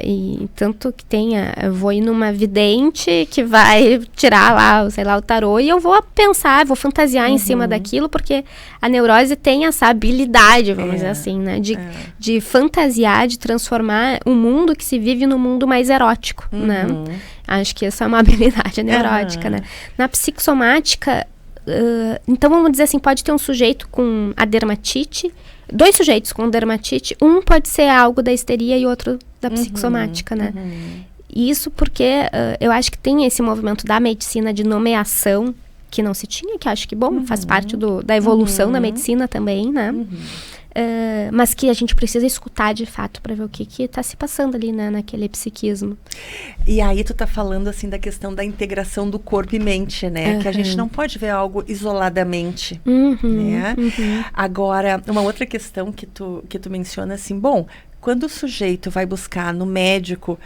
E tanto que tenha, eu vou ir numa vidente que vai tirar lá, sei lá, o tarô, e eu vou pensar, vou fantasiar em cima daquilo, porque a neurose tem essa habilidade, vamos dizer assim, né? De fantasiar, de transformar o mundo que se vive num mundo mais erótico, né? Acho que essa é uma habilidade neurótica, né? Na psicossomática, então vamos dizer assim, pode ter um sujeito com a dermatite, 2 sujeitos com dermatite, um pode ser algo da histeria e outro da psicossomática, né? Isso porque eu acho que tem esse movimento da medicina de nomeação que não se tinha, que acho que, bom, faz parte da evolução da medicina também, né? Mas que a gente precisa escutar de fato para ver o que está se passando ali, né, naquele psiquismo. E aí tu tá falando assim da questão da integração do corpo e mente, né? Que a gente não pode ver algo isoladamente, né? Agora, uma outra questão que tu menciona assim, bom, quando o sujeito vai buscar no médico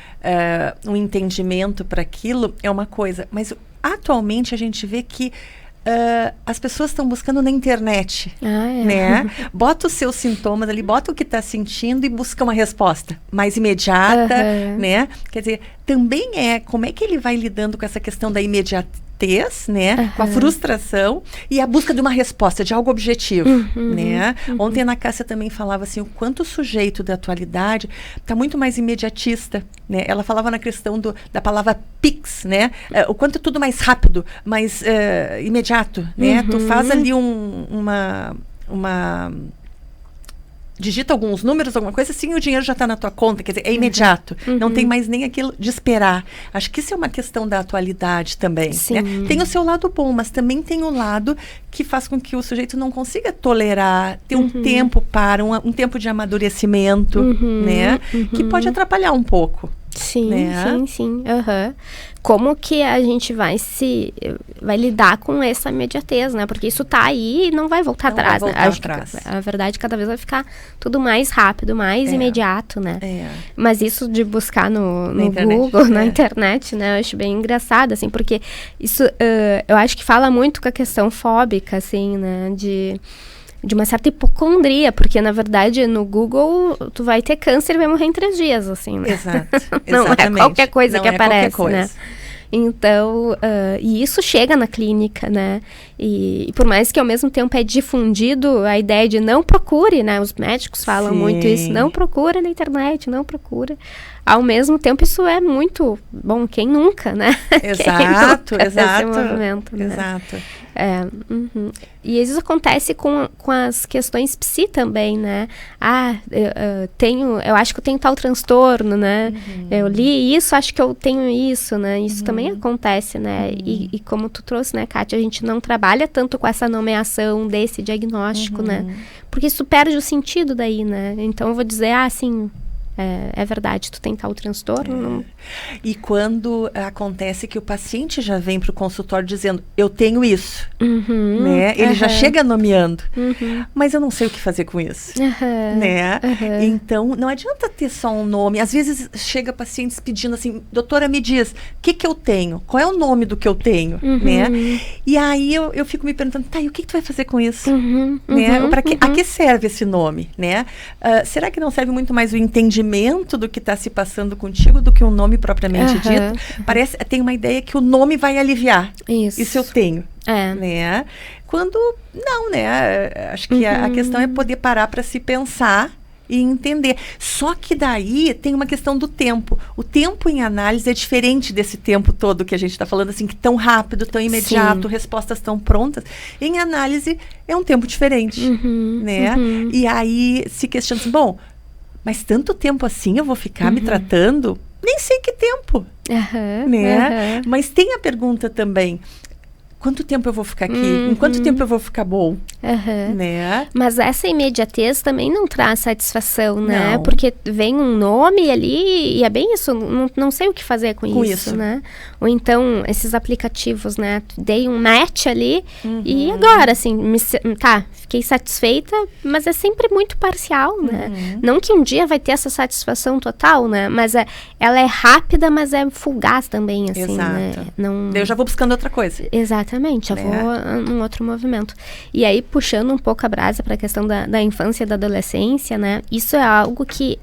um entendimento para aquilo, é uma coisa, mas atualmente a gente vê que as pessoas estão buscando na internet, né? Bota os seus sintomas ali, bota o que está sentindo e busca uma resposta mais imediata, né? Quer dizer, também como é que ele vai lidando com essa questão da imediatez, né? Com a frustração e a busca de uma resposta, de algo objetivo, né? Ontem a Ana Cássia também falava assim, o quanto o sujeito da atualidade está muito mais imediatista, né? Ela falava na questão da palavra pix, né? O quanto é tudo mais rápido, mais imediato, né? Tu faz ali digita alguns números, alguma coisa, assim, o dinheiro já está na tua conta, quer dizer, é imediato. Não tem mais nem aquilo de esperar. Acho que isso é uma questão da atualidade também, né? Tem o seu lado bom, mas também tem o lado que faz com que o sujeito não consiga tolerar, ter um tempo para, um tempo de amadurecimento, né? Que pode atrapalhar um pouco. Sim, né? sim. Como que a gente vai lidar com essa imediatez, né? Porque isso tá aí e não vai voltar atrás, né? Acho que a verdade cada vez vai ficar tudo mais rápido, mais imediato, né? Mas isso de buscar no Google, na internet, né? Eu acho bem engraçado, assim, porque isso, eu acho que fala muito com a questão fóbica, assim, né? De uma certa hipocondria, porque, na verdade, no Google, tu vai ter câncer e vai morrer em 3 dias, assim, né? Exato, não é qualquer coisa que aparece, né? Então, e isso chega na clínica, né? E por mais que, ao mesmo tempo, é difundido a ideia de não procure, né? Os médicos falam muito isso, não procura na internet, não procura. Ao mesmo tempo, isso é muito bom, quem nunca, né? Exato. Esse movimento, né? Exato. E isso acontece com as questões psi também, né? Eu acho que eu tenho tal transtorno, né? Eu li isso, acho que eu tenho isso, né? Isso também acontece, né? E como tu trouxe, né, Kátia, a gente não trabalha tanto com essa nomeação desse diagnóstico, né? Porque isso perde o sentido daí, né? Então eu vou dizer, assim, é verdade, tu tem tal transtorno. E quando acontece que o paciente já vem para o consultório dizendo, eu tenho isso, né? Ele já chega nomeando, mas eu não sei o que fazer com isso, né? Então, não adianta ter só um nome. Às vezes chega pacientes pedindo assim, doutora, me diz, o que eu tenho? Qual é o nome do que eu tenho, né? E aí eu fico me perguntando, tá, e o que tu vai fazer com isso? Né? A que serve esse nome, né? Será que não serve muito mais o entendimento do que está se passando contigo do que um nome propriamente dito? Tem uma ideia que o nome vai aliviar. Isso eu tenho. Né? Quando não, né? Acho que a questão é poder parar para se pensar e entender. Só que daí tem uma questão do tempo. O tempo em análise é diferente desse tempo todo que a gente está falando, assim, que tão rápido, tão imediato, respostas tão prontas. Em análise é um tempo diferente, né? E aí se questiona assim, bom, mas tanto tempo assim eu vou ficar me tratando? Nem sei que tempo, né? Mas tem a pergunta também, quanto tempo eu vou ficar aqui? Em quanto tempo eu vou ficar bom? Né? Mas essa imediatez também não traz satisfação, né? Não. Porque vem um nome ali e é bem isso, não sei o que fazer com isso, né? Ou então, esses aplicativos, né? Dei um match ali e agora, assim, fiquei satisfeita, mas é sempre muito parcial, né? Não que um dia vai ter essa satisfação total, né? Mas ela é rápida, mas é fugaz também, assim, né? Eu já vou buscando outra coisa. Exatamente, já vou num outro movimento. E aí, puxando um pouco a brasa para a questão da infância e da adolescência, né? Isso é algo que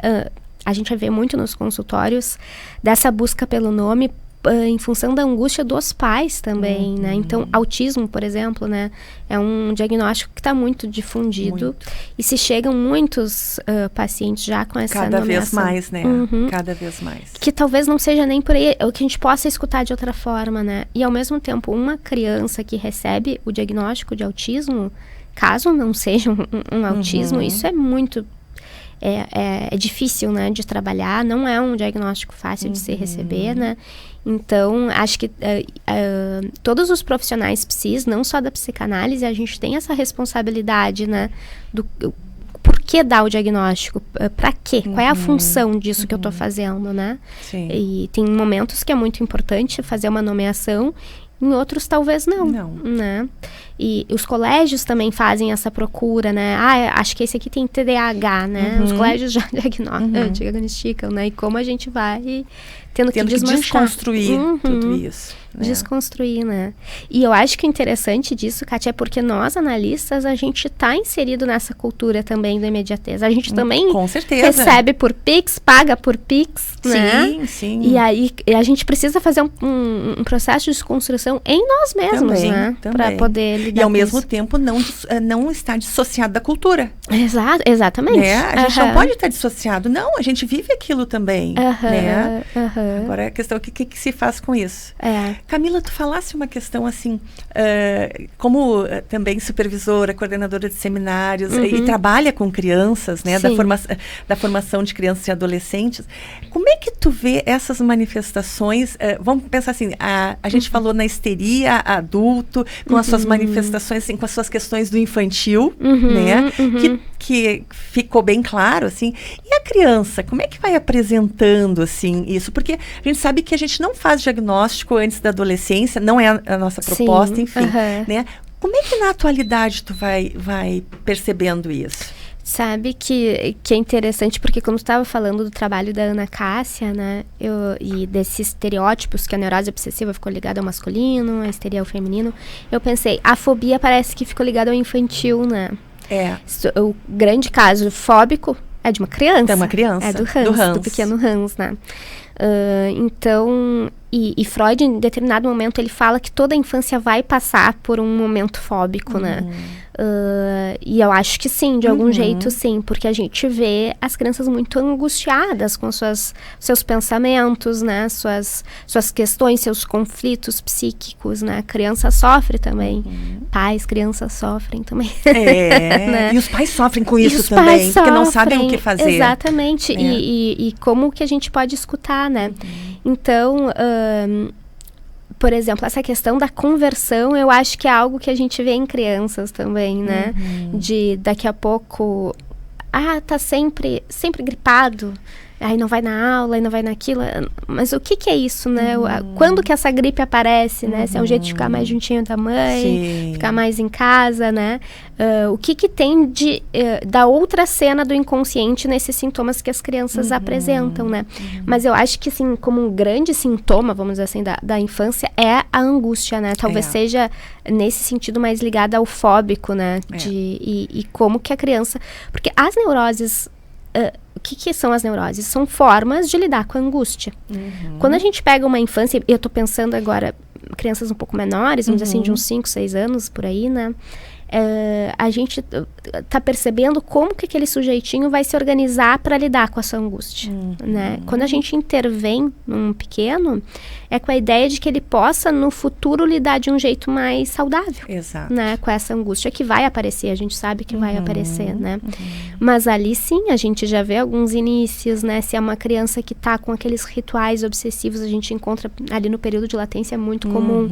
a gente vê muito nos consultórios, dessa busca pelo nome, em função da angústia dos pais também, né? Então, autismo, por exemplo, né? É um diagnóstico que está muito difundido. E se chegam muitos pacientes já com essa Cada nomeação. vez mais, né? Cada vez mais. Que talvez não seja nem por aí, o que a gente possa escutar de outra forma, né? E, ao mesmo tempo, uma criança que recebe o diagnóstico de autismo, caso não seja um autismo, isso é muito... É difícil, né, de trabalhar, não é um diagnóstico fácil de se receber, né? Então, acho que todos os profissionais psis, não só da psicanálise, a gente tem essa responsabilidade, né, do por que dar o diagnóstico, para quê? Qual é a função disso que eu estou fazendo, né? Sim. E tem momentos que é muito importante fazer uma nomeação, em outros talvez não, né? E os colégios também fazem essa procura, né? Acho que esse aqui tem TDAH, né? Os colégios já diagnosticam, né? E como a gente vai tendo que desconstruir tudo isso. Né? Desconstruir, né? E eu acho que o interessante disso, Kátia, é porque nós, analistas, a gente está inserido nessa cultura também da imediatez. A gente também com certeza recebe por Pix, paga por Pix, né? Sim. E aí a gente precisa fazer um processo de desconstrução em nós mesmos, né? Para poder lidar e ao com mesmo isso. tempo não estar dissociado da cultura. Exatamente. Né? A gente não pode estar dissociado. Não, a gente vive aquilo também. Né? Agora a questão é o que se faz com isso. Camila, tu falasse uma questão assim, como também supervisora, coordenadora de seminários e trabalha com crianças, né, da formação de crianças e adolescentes. Como é que tu vê essas manifestações? Vamos pensar assim, a gente falou na histeria adulto, com as suas manifestações, assim, com as suas questões do infantil, né, que ficou bem claro, assim. E a criança, como é que vai apresentando, assim, isso? Porque a gente sabe que a gente não faz diagnóstico antes da adolescência, não é a nossa proposta, enfim, né? Como é que na atualidade tu vai percebendo isso? Sabe que é interessante, porque como tu estava falando do trabalho da Ana Cássia, né, e desses estereótipos, que a neurose obsessiva ficou ligada ao masculino, a histeria ao feminino, eu pensei, a fobia parece que ficou ligada ao infantil, né? O grande caso fóbico é de uma criança. É uma criança. É do Hans, do pequeno Hans, né? Então, e Freud, em determinado momento, ele fala que toda a infância vai passar por um momento fóbico, né? E eu acho que sim, de algum jeito sim, porque a gente vê as crianças muito angustiadas com seus pensamentos, né? Suas questões, seus conflitos psíquicos, né? A criança sofre também. Pais, crianças sofrem também. Né? E os pais sofrem com isso também, porque não sabem o que fazer. Exatamente. E como que a gente pode escutar, né? Então, por exemplo, essa questão da conversão, eu acho que é algo que a gente vê em crianças também, né? De daqui a pouco, tá sempre gripado, aí não vai na aula, aí não vai naquilo. Mas o que é isso, né? Quando que essa gripe aparece, né? Se é um jeito de ficar mais juntinho da mãe, Sim. ficar mais em casa, né? O que tem da outra cena do inconsciente nesses sintomas que as crianças apresentam, né? Mas eu acho que, assim, como um grande sintoma, vamos dizer assim, da infância, é a angústia, né? Talvez seja, nesse sentido, mais ligada ao fóbico, né? E como que a criança... Porque as neuroses... o que são as neuroses? São formas de lidar com a angústia. Quando a gente pega uma infância, eu tô pensando agora, crianças um pouco menores, vamos dizer assim, de uns 5, 6 anos, por aí, né? A gente tá percebendo como que aquele sujeitinho vai se organizar para lidar com essa angústia, né? Quando a gente intervém num pequeno, é com a ideia de que ele possa, no futuro, lidar de um jeito mais saudável. Exato. Né? Com essa angústia que vai aparecer, a gente sabe que vai aparecer, né? Mas ali, sim, a gente já vê alguns inícios, né? Se é uma criança que tá com aqueles rituais obsessivos, a gente encontra ali no período de latência, é muito comum.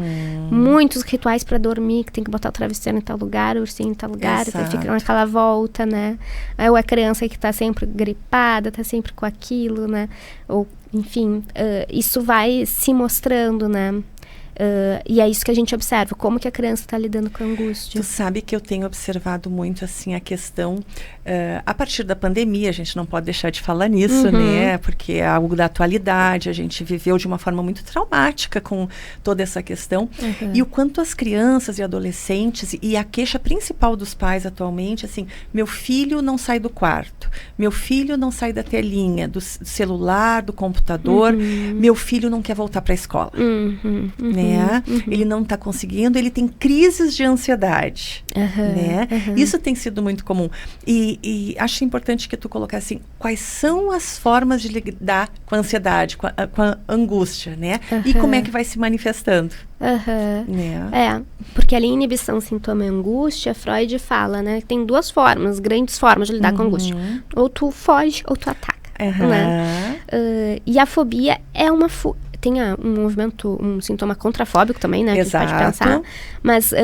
Muitos rituais para dormir, que tem que botar o travesseiro em tal lugar, o ursinho em tal lugar, fica naquela volta, né? Ou a criança que tá sempre gripada, tá sempre com aquilo, né? Ou, enfim, isso vai se mostrando, né? E é isso que a gente observa, como que a criança está lidando com a angústia. Tu sabe que eu tenho observado muito, assim, a questão, a partir da pandemia, a gente não pode deixar de falar nisso, né? Porque é algo da atualidade, a gente viveu de uma forma muito traumática com toda essa questão. E o quanto as crianças e adolescentes, e a queixa principal dos pais atualmente, assim, meu filho não sai do quarto, meu filho não sai da telinha, do celular, do computador, meu filho não quer voltar para a escola. Né? Ele não está conseguindo, ele tem crises de ansiedade, né? Isso tem sido muito comum. E acho importante que tu colocasse assim, quais são as formas de lidar com a ansiedade, com a angústia, né? E como é que vai se manifestando. Né? Porque ali inibição, sintoma e angústia, Freud fala, né? Tem duas formas, grandes formas de lidar com a angústia. Ou tu foge, ou tu ataca. Né? E a fobia é uma tem um movimento, um sintoma contrafóbico também, né? Exato. Que a gente pode pensar. Mas,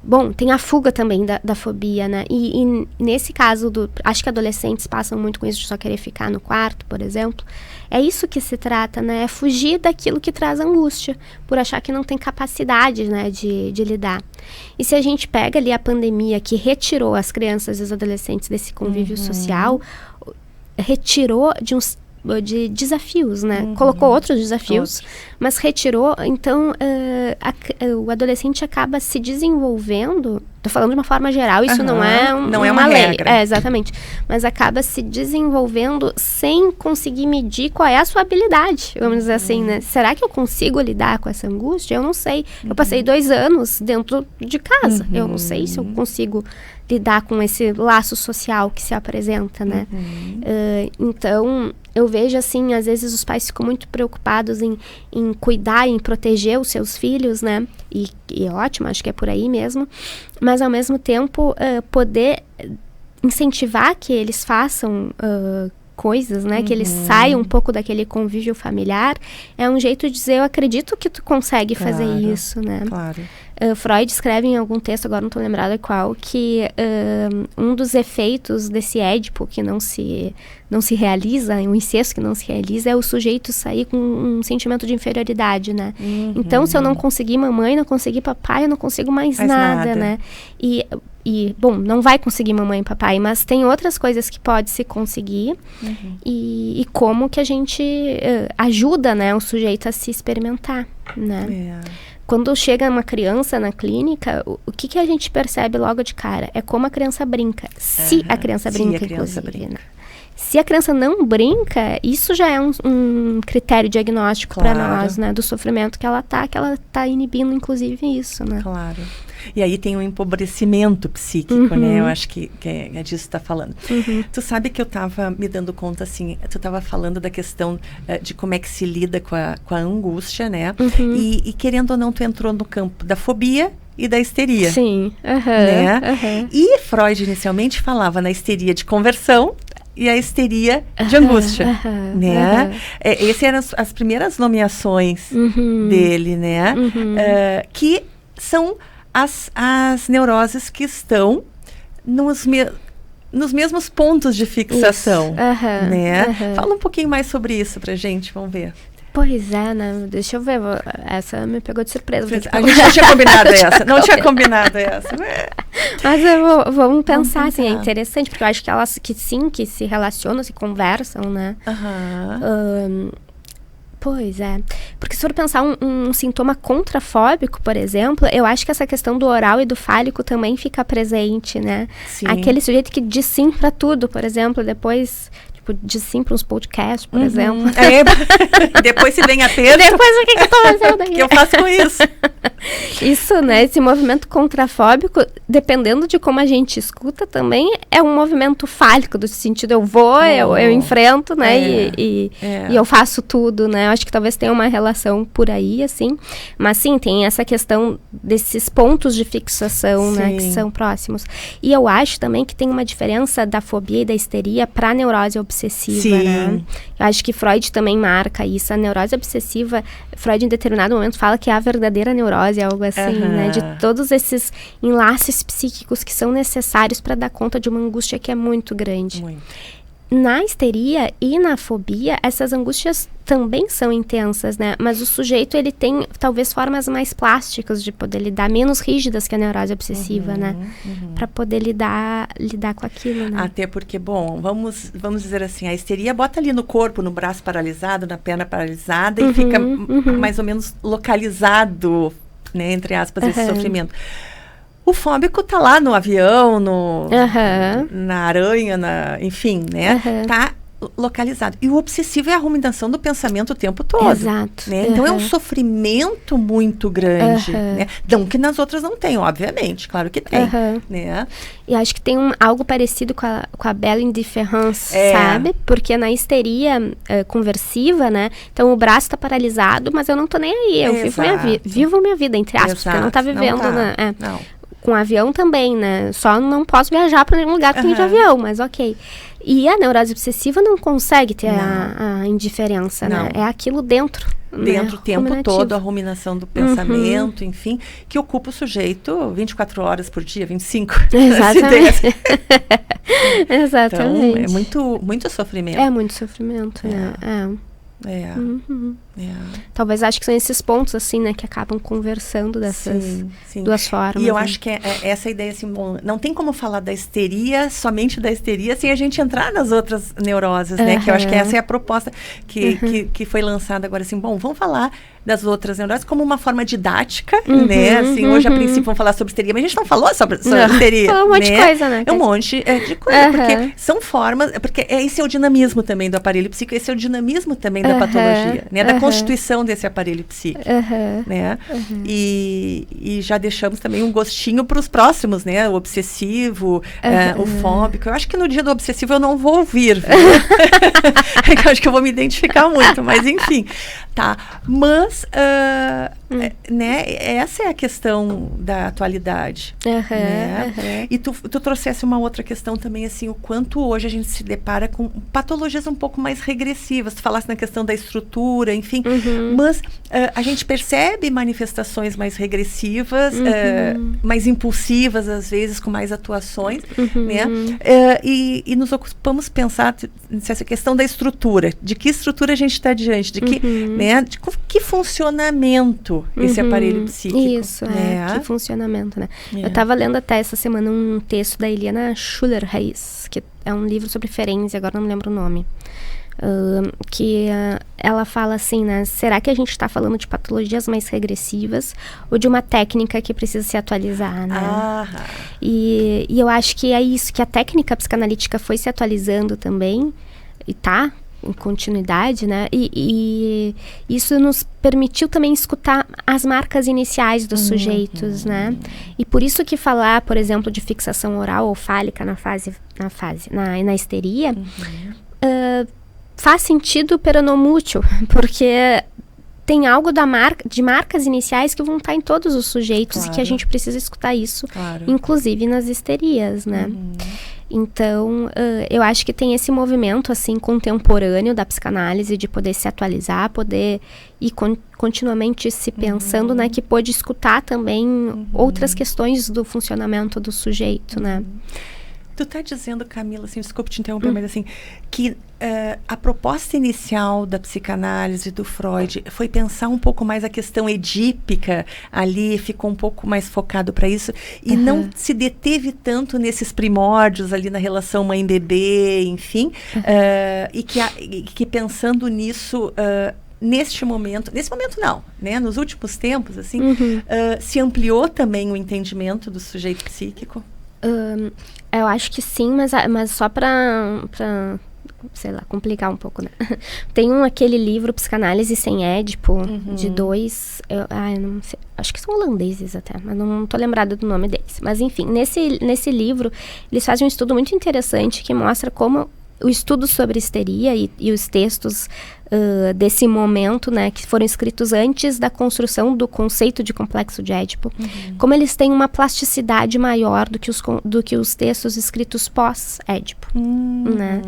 bom, tem a fuga também da fobia, né? E nesse caso, acho que adolescentes passam muito com isso de só querer ficar no quarto, por exemplo. É isso que se trata, né? É fugir daquilo que traz angústia, por achar que não tem capacidade, né, de lidar. E se a gente pega ali a pandemia que retirou as crianças e os adolescentes desse convívio social, retirou de desafios, né? Colocou outros desafios, mas retirou. Então, o adolescente acaba se desenvolvendo. Tô falando de uma forma geral, isso não é uma lei. Regra. Exatamente. Mas acaba se desenvolvendo sem conseguir medir qual é a sua habilidade, vamos dizer assim, né? Será que eu consigo lidar com essa angústia? Eu não sei. Eu passei 2 anos dentro de casa. Eu não sei se eu consigo lidar com esse laço social que se apresenta, né? Então, eu vejo, assim, às vezes os pais ficam muito preocupados em cuidar, em proteger os seus filhos, né? E é ótimo, acho que é por aí mesmo. Mas, ao mesmo tempo, poder incentivar que eles façam coisas, né? Que eles saiam um pouco daquele convívio familiar. É um jeito de dizer, eu acredito que tu consegue fazer isso, né? Claro. Freud escreve em algum texto, agora não estou lembrada qual, que um dos efeitos desse Édipo que não se realiza, um incesto que não se realiza, é o sujeito sair com um sentimento de inferioridade, né? Então, se eu não conseguir mamãe, não conseguir papai, eu não consigo mais nada, né? E, bom, não vai conseguir mamãe e papai, mas tem outras coisas que pode se conseguir e como que a gente ajuda, né, o sujeito a se experimentar, né? Quando chega uma criança na clínica, o que a gente percebe logo de cara? É como a criança brinca. Se a criança brinca, inclusive, né? Se a criança não brinca, isso já é um critério diagnóstico para nós, né? Do sofrimento que ela tá inibindo, inclusive, isso, né? Claro. E aí tem um empobrecimento psíquico, né? Eu acho que é disso que tu tá falando. Tu sabe que eu tava me dando conta, assim, tu tava falando da questão de como é que se lida com a angústia, né? E querendo ou não, tu entrou no campo da fobia e da histeria. Sim. Né? E Freud inicialmente falava na histeria de conversão e a histeria de angústia, né? Essas eram as primeiras nomeações dele, né? Que são as neuroses que estão nos mesmos pontos de fixação, né? Fala um pouquinho mais sobre isso pra gente, vamos ver. Pois é, né? Deixa eu ver. Essa me pegou de surpresa. A gente não tinha combinado essa. Não tinha combinado essa. Mas vamos pensar, assim, é interessante, porque eu acho que elas que se relacionam, se conversam, né? Pois é. Porque se for pensar um sintoma contrafóbico, por exemplo, eu acho que essa questão do oral e do fálico também fica presente, né? Sim. Aquele sujeito que diz sim pra tudo, por exemplo, depois... diz sim para uns podcasts, por exemplo. Depois se vem a texto. Depois o que eu tô fazendo aqui? O que eu faço com isso? Isso, né? Esse movimento contrafóbico, dependendo de como a gente escuta também, é um movimento fálico, do sentido eu enfrento, né? E eu faço tudo, né? Eu acho que talvez tenha uma relação por aí, assim. Mas sim, tem essa questão desses pontos de fixação, né? Que são próximos. E eu acho também que tem uma diferença da fobia e da histeria para a neurose obsessiva, né? Eu acho que Freud também marca isso. A neurose obsessiva, Freud em determinado momento fala que é a verdadeira neurose, algo assim, né? De todos esses enlaces psíquicos que são necessários para dar conta de uma angústia que é muito grande. Na histeria e na fobia, essas angústias também são intensas, né? Mas o sujeito, ele tem, talvez, formas mais plásticas de poder lidar, menos rígidas que a neurose obsessiva, né? Para poder lidar com aquilo, né? Até porque, bom, vamos dizer assim, a histeria bota ali no corpo, no braço paralisado, na perna paralisada e fica mais ou menos localizado, né? Entre aspas, esse sofrimento. O fóbico tá lá no avião, na aranha, enfim, né? Tá localizado. E o obsessivo é a ruminação do pensamento o tempo todo. Exato. Né? Então é um sofrimento muito grande. Né? Não que nas outras não tem, obviamente. Claro que tem. Né? E acho que tem algo parecido com a bela indiferença, sabe? Porque na histeria conversiva, né? Então o braço tá paralisado, mas eu não tô nem aí. Eu vivo minha vida, entre aspas, porque eu não tá vivendo, né? Com avião também, né? Só não posso viajar para nenhum lugar que tenha de avião, mas ok. E a neurose obsessiva não consegue ter a indiferença, né? É aquilo dentro. Dentro o tempo todo, a ruminação do pensamento, enfim, que ocupa o sujeito 24 horas por dia, 25. Exatamente. Exatamente. Então, é muito sofrimento. É muito sofrimento, né? Talvez acho que são esses pontos, assim, né, que acabam conversando dessas duas formas. E eu acho que essa ideia, assim, bom, não tem como falar da histeria, somente da histeria, sem a gente entrar nas outras neuroses, né? Que eu acho que essa é a proposta que foi lançada agora, assim, bom, vamos falar das outras neuroses como uma forma didática, né? Assim, hoje, a princípio, vamos falar sobre histeria, mas a gente não falou sobre histeria, falou um monte de coisa, né? É um monte de coisa, porque são formas, porque esse é o dinamismo também do aparelho psíquico, esse é o dinamismo também da patologia, né? Da constituição desse aparelho psíquico, né? E já deixamos também um gostinho para os próximos, né? O obsessivo, o fóbico. Eu acho que no dia do obsessivo eu não vou ouvir, viu? Eu acho que eu vou me identificar muito, mas enfim, tá. Mas, né? Essa é a questão da atualidade, né? E tu trouxesse uma outra questão também, assim, o quanto hoje a gente se depara com patologias um pouco mais regressivas. Tu falaste na questão da estrutura, enfim, mas a gente percebe manifestações mais regressivas, mais impulsivas, às vezes, com mais atuações, né? E nos ocupamos pensar nessa questão da estrutura, de que estrutura a gente está diante, de que, né? De que funcionamento esse aparelho psíquico. Isso, que funcionamento, né? Eu estava lendo até essa semana um texto da Eliana Schuller-Reis, que é um livro sobre Ferenczi, agora não me lembro o nome. Que ela fala assim, né? Será que a gente está falando de patologias mais regressivas ou de uma técnica que precisa se atualizar, né? E eu acho que é isso, que a técnica psicanalítica foi se atualizando também, e tá em continuidade, né? E isso nos permitiu também escutar as marcas iniciais dos sujeitos, né? E por isso que falar, por exemplo, de fixação oral ou fálica na histeria faz sentido peronomútil, porque tem algo de marcas iniciais que vão estar em todos os sujeitos e que a gente precisa escutar isso, inclusive nas histerias, né? Então, eu acho que tem esse movimento, assim, contemporâneo da psicanálise de poder se atualizar, poder ir continuamente se pensando, né? Que pode escutar também outras questões do funcionamento do sujeito, né? Tu tá dizendo, Camila, assim, desculpa te interromper, mas assim, que a proposta inicial da psicanálise do Freud foi pensar um pouco mais a questão edípica ali, ficou um pouco mais focado para isso, e não se deteve tanto nesses primórdios ali na relação mãe-bebê, enfim, e que pensando nisso... nesse momento não, né? Nos últimos tempos, assim, se ampliou também o entendimento do sujeito psíquico? Eu acho que sim, mas só para sei lá, complicar um pouco, né? Tem aquele livro Psicanálise Sem Édipo, de dois... eu não sei, acho que são holandeses até, mas não tô lembrada do nome deles. Mas enfim, nesse livro, eles fazem um estudo muito interessante que mostra como o estudo sobre histeria e os textos desse momento, né, que foram escritos antes da construção do conceito de complexo de Édipo, como eles têm uma plasticidade maior do que os textos escritos pós-Édipo, né?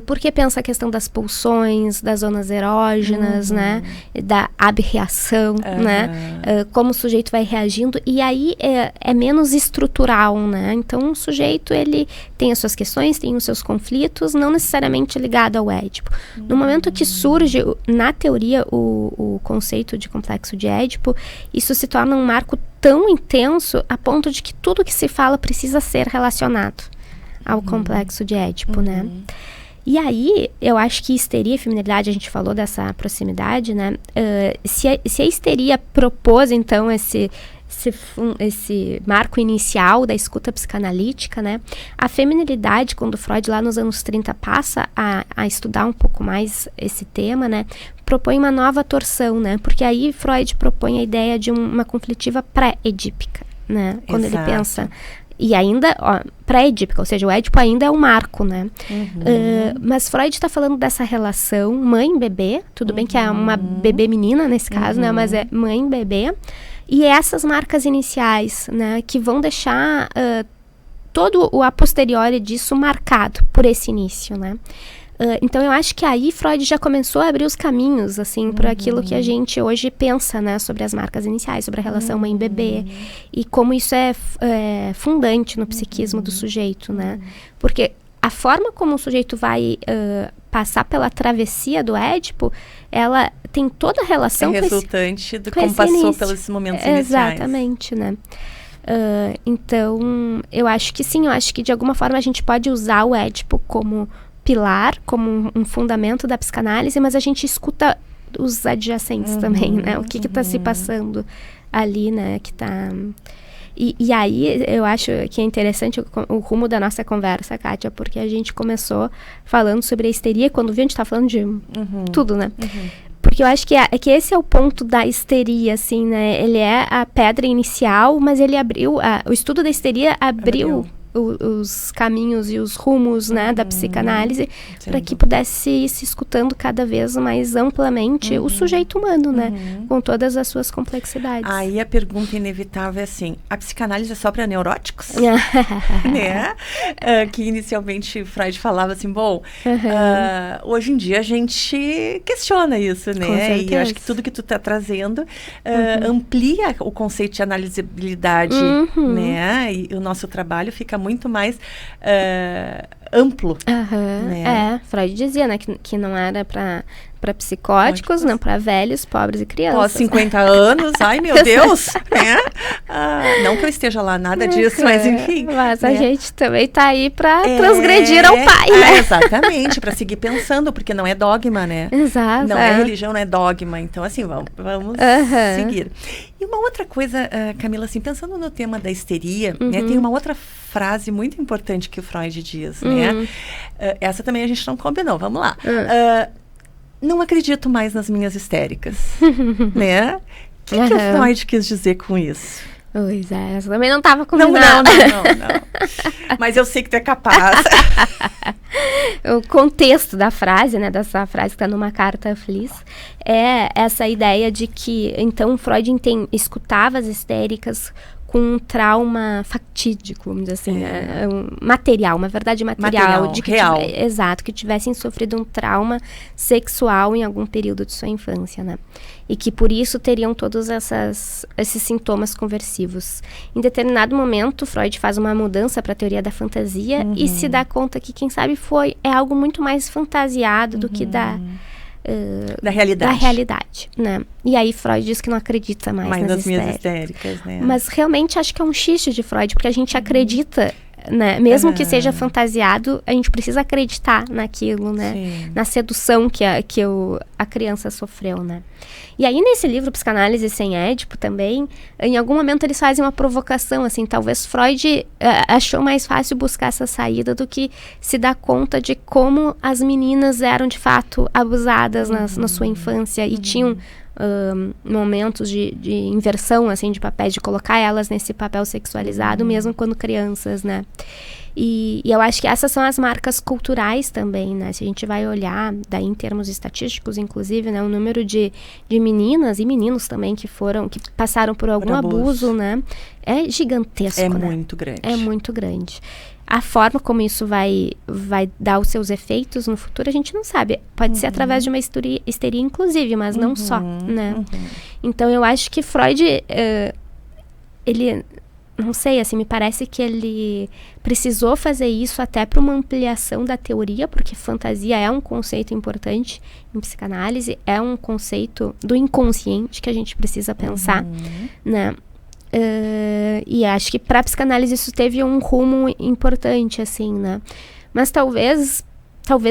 Porque pensa a questão das pulsões, das zonas erógenas, né, da abreação, né, como o sujeito vai reagindo, e aí é menos estrutural, né? Então o sujeito, ele tem as suas questões, tem os seus conflitos, não necessariamente ligado ao Édipo. No momento que surge, na teoria, o conceito de complexo de Édipo, isso se torna um marco tão intenso a ponto de que tudo que se fala precisa ser relacionado ao complexo de Édipo, né? E aí, eu acho que histeria e feminilidade, a gente falou dessa proximidade, né? Se a histeria propôs, então, esse marco inicial da escuta psicanalítica, né? A feminilidade, quando Freud lá nos anos 30 passa a estudar um pouco mais esse tema, né? Propõe uma nova torção, né? Porque aí Freud propõe a ideia de uma conflitiva pré-edípica, né? Quando ele pensa... E ainda, pré-edípica, ou seja, o Édipo ainda é um marco, né? Mas Freud está falando dessa relação mãe-bebê, tudo bem que é uma bebê menina nesse caso, né? Mas é mãe-bebê. E essas marcas iniciais, né, que vão deixar todo o a posteriori disso marcado por esse início, né? Então, eu acho que aí Freud já começou a abrir os caminhos, assim, para aquilo que a gente hoje pensa, né, sobre as marcas iniciais, sobre a relação mãe-bebê, e como isso é fundante no psiquismo do sujeito, né? Porque a forma como o sujeito vai passar pela travessia do Édipo, ela tem toda a relação resultante de como passou pelos momentos iniciais. Exatamente, né? Então, eu acho que sim, eu acho que de alguma forma a gente pode usar o Édipo como pilar, como um fundamento da psicanálise, mas a gente escuta os adjacentes também, né? O que está se passando ali, né? Que tá... E aí, eu acho que é interessante o rumo da nossa conversa, Kátia, porque a gente começou falando sobre a histeria, quando viu, a gente tá falando de tudo, né? Porque eu acho que esse é o ponto da histeria, assim, né? Ele é a pedra inicial, mas ele abriu... o estudo da histeria abriu os caminhos e os rumos, né, da psicanálise, para que pudesse ir se escutando cada vez mais amplamente o sujeito humano, né, com todas as suas complexidades. Aí a pergunta inevitável é assim, a psicanálise é só para neuróticos? Né? Que inicialmente Freud falava assim, bom, hoje em dia a gente questiona isso, né? E eu acho que tudo que tu tá trazendo amplia o conceito de analisabilidade, né? E o nosso trabalho fica muito mais amplo. Né? Freud dizia, né, que não era para psicóticos, não para velhos, pobres e crianças. Pós 50 anos, ai meu Deus, né? Não que eu esteja lá, nada disso, mas enfim. Mas a gente também tá aí para transgredir ao pai, né? Exatamente, para seguir pensando, porque não é dogma, né? Exato. Não é religião, não é dogma, então assim, vamos seguir. E uma outra coisa, Camila, assim, pensando no tema da histeria, né, tem uma outra frase muito importante que o Freud diz, né? Essa também a gente não combinou, vamos lá. Não acredito mais nas minhas histéricas, né? O que o Freud quis dizer com isso? Pois é, essa também não estava combinada. Não. Mas eu sei que tu é capaz. O contexto da frase, né, dessa frase que está numa carta a Fliss, é essa ideia de que, então, Freud escutava as histéricas com um trauma fatídico, vamos dizer assim, material, uma verdade material de que real. Exato, que tivessem sofrido um trauma sexual em algum período de sua infância, né? E que por isso teriam todos esses sintomas conversivos. Em determinado momento, Freud faz uma mudança para a teoria da fantasia e se dá conta que, quem sabe, é algo muito mais fantasiado do que da realidade, né? E aí Freud diz que não acredita mais nas minhas histéricas, né? Mas realmente acho que é um xiste de Freud, porque a gente acredita, né? Mesmo que seja fantasiado, a gente precisa acreditar naquilo, né? Sim. Na sedução que a criança sofreu, né? E aí, nesse livro, Psicanálise Sem Édipo, também, em algum momento eles fazem uma provocação, assim, talvez Freud achou mais fácil buscar essa saída do que se dar conta de como as meninas eram, de fato, abusadas na sua infância e tinham momentos de inversão, assim, de papéis, de colocar elas nesse papel sexualizado, mesmo quando crianças, né? E eu acho que essas são as marcas culturais também, né? Se a gente vai olhar, daí em termos estatísticos, inclusive, né? O número de meninas e meninos também que passaram por algum abuso, né? É gigantesco, né? Muito grande. É muito grande. A forma como isso vai dar os seus efeitos no futuro, a gente não sabe. Pode ser através de uma histeria, inclusive, mas não só, né? Então, eu acho que Freud, ele... Não sei, assim, me parece que ele precisou fazer isso até para uma ampliação da teoria, porque fantasia é um conceito importante em psicanálise, é um conceito do inconsciente que a gente precisa pensar, né? E acho que para a psicanálise isso teve um rumo importante, assim, né? Mas talvez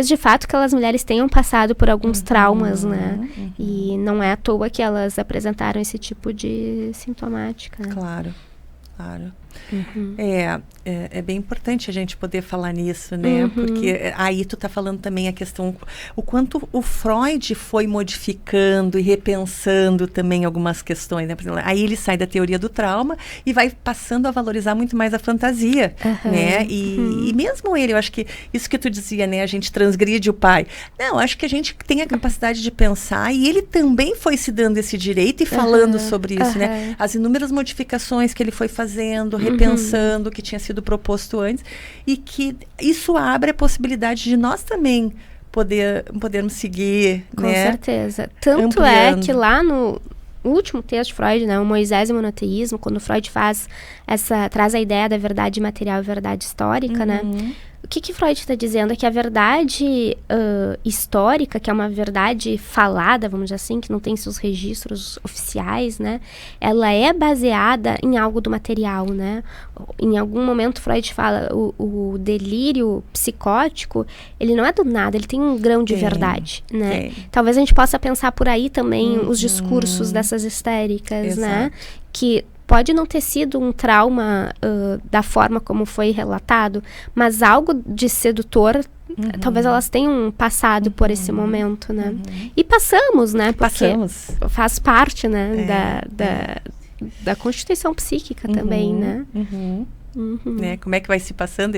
de fato aquelas mulheres tenham passado por alguns traumas, né? E não é à toa que elas apresentaram esse tipo de sintomática, né? Claro. É bem importante a gente poder falar nisso, né? Porque aí tu tá falando também a questão, o quanto o Freud foi modificando e repensando também algumas questões, né? Por exemplo, aí ele sai da teoria do trauma e vai passando a valorizar muito mais a fantasia, né? E mesmo ele, eu acho que isso que tu dizia, né? A gente transgride o pai. Não, acho que a gente tem a capacidade de pensar, e ele também foi se dando esse direito e falando sobre isso, né? As inúmeras modificações que ele foi fazendo, repensando o que tinha sido proposto antes, e que isso abre a possibilidade de nós também podermos seguir, com né? certeza. Tanto ampliando. É que lá no último texto de Freud, né, o Moisés e o Monoteísmo, quando Freud traz a ideia da verdade material e verdade histórica, né? O que Freud está dizendo é que a verdade histórica, que é uma verdade falada, vamos dizer assim, que não tem seus registros oficiais, né? Ela é baseada em algo do material, né? Em algum momento Freud fala, o delírio psicótico, ele não é do nada, ele tem um grão de verdade, né? Talvez a gente possa pensar por aí também os discursos dessas histéricas, né? Que pode não ter sido um trauma da forma como foi relatado, mas algo de sedutor, talvez elas tenham passado por esse momento, né? E passamos, né? Porque faz parte, né? Da constituição psíquica também, né? Né? Como é que vai se passando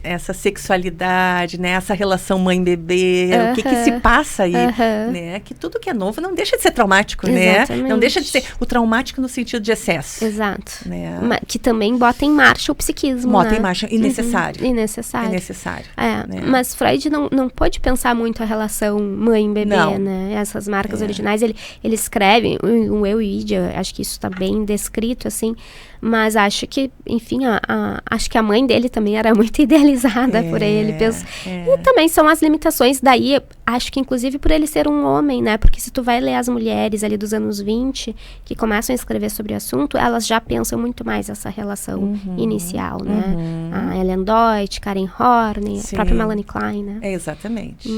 essa sexualidade, né? Essa relação mãe-bebê, o que se passa aí, né? Que tudo que é novo não deixa de ser traumático, né? Não deixa de ser o traumático no sentido de excesso. Exato. Né? Que também bota em marcha o psiquismo, bota em marcha, necessário. É necessário. Né? Mas Freud não pôde pensar muito a relação mãe-bebê, né? Essas marcas originais, ele escreve, o Eu e Idia, acho que isso está bem descrito, assim, mas acho que, enfim, acho que a mãe dele também era muito idealizada por ele. E também são as limitações, daí, acho que inclusive por ele ser um homem, né? Porque se tu vai ler as mulheres ali dos anos 20, que começam a escrever sobre o assunto, elas já pensam muito mais essa relação inicial, né? A Ellen Deutsch, Karen Horney, a própria Melanie Klein, né? Exatamente.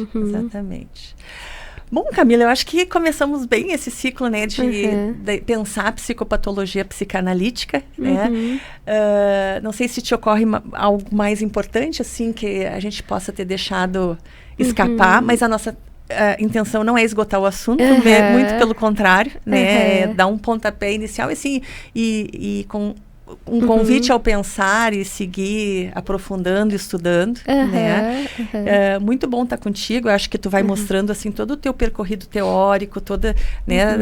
Bom, Camila, eu acho que começamos bem esse ciclo, né, de pensar a psicopatologia psicanalítica, né? Não sei se te ocorre algo mais importante, assim, que a gente possa ter deixado escapar, mas a nossa intenção não é esgotar o assunto, muito pelo contrário, né? Dar um pontapé inicial, assim, e com um convite ao pensar e seguir aprofundando, estudando, né? Muito bom estar contigo. Eu acho que tu vai mostrando assim todo o teu percorrido teórico, toda, né,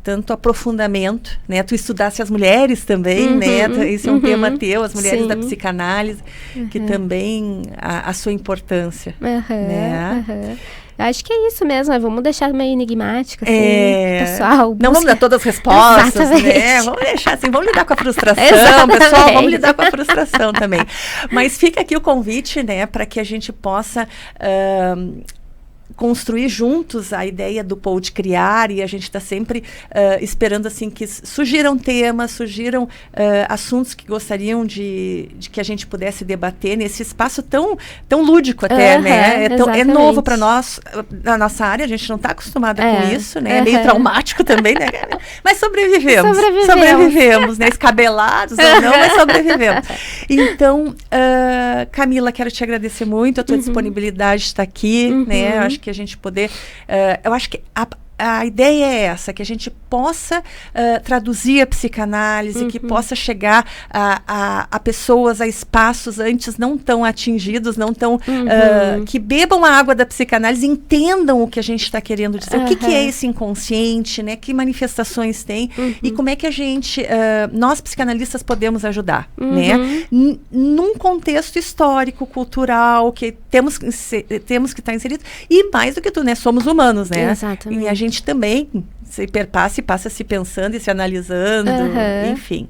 tanto aprofundamento, né? Tu estudasse as mulheres também, né? Esse é um tema teu, as mulheres da psicanálise, que também a sua importância, né? Acho que é isso mesmo, vamos deixar meio enigmático, assim, pessoal. Não vamos dar todas as respostas, né? Vamos deixar assim, vamos lidar com a frustração, pessoal, vamos lidar com a frustração também. Mas fica aqui o convite, né, para que a gente possa construir juntos a ideia do Pode Criar, e a gente está sempre esperando assim que surgiram temas, surgiram assuntos que gostariam de que a gente pudesse debater nesse espaço tão lúdico até, né? É novo para nós, na nossa área, a gente não está acostumada com isso, né? É meio traumático também, né? Mas sobrevivemos, né? Escabelados ou não, mas sobrevivemos. Então, Camila, quero te agradecer muito a tua disponibilidade de estar aqui, né? Eu acho que a gente poder... eu acho que a ideia é essa, que a gente possa traduzir a psicanálise, que possa chegar a pessoas, a espaços antes não tão atingidos, não tão... que bebam a água da psicanálise, entendam o que a gente está querendo dizer, o que é esse inconsciente, né? Que manifestações tem e como é que a gente, nós psicanalistas, podemos ajudar, né? Num contexto histórico, cultural, que temos que estar inseridos, e mais do que tudo, né? Somos humanos, né? Exatamente. E a gente também se perpassa e passa se pensando e se analisando, enfim.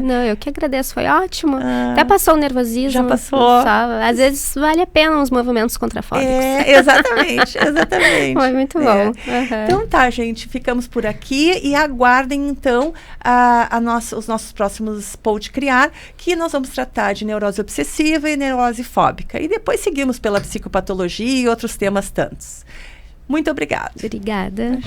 Não, eu que agradeço, foi ótimo. Até passou o nervosismo. Já passou. Às vezes vale a pena uns movimentos contrafóbicos. Exatamente. Foi muito bom. Então tá, gente, ficamos por aqui e aguardem então os nossos próximos Pode Criar, que nós vamos tratar de neurose obsessiva e neurose fóbica. E depois seguimos pela psicopatologia e outros temas tantos. Muito obrigada. Obrigada.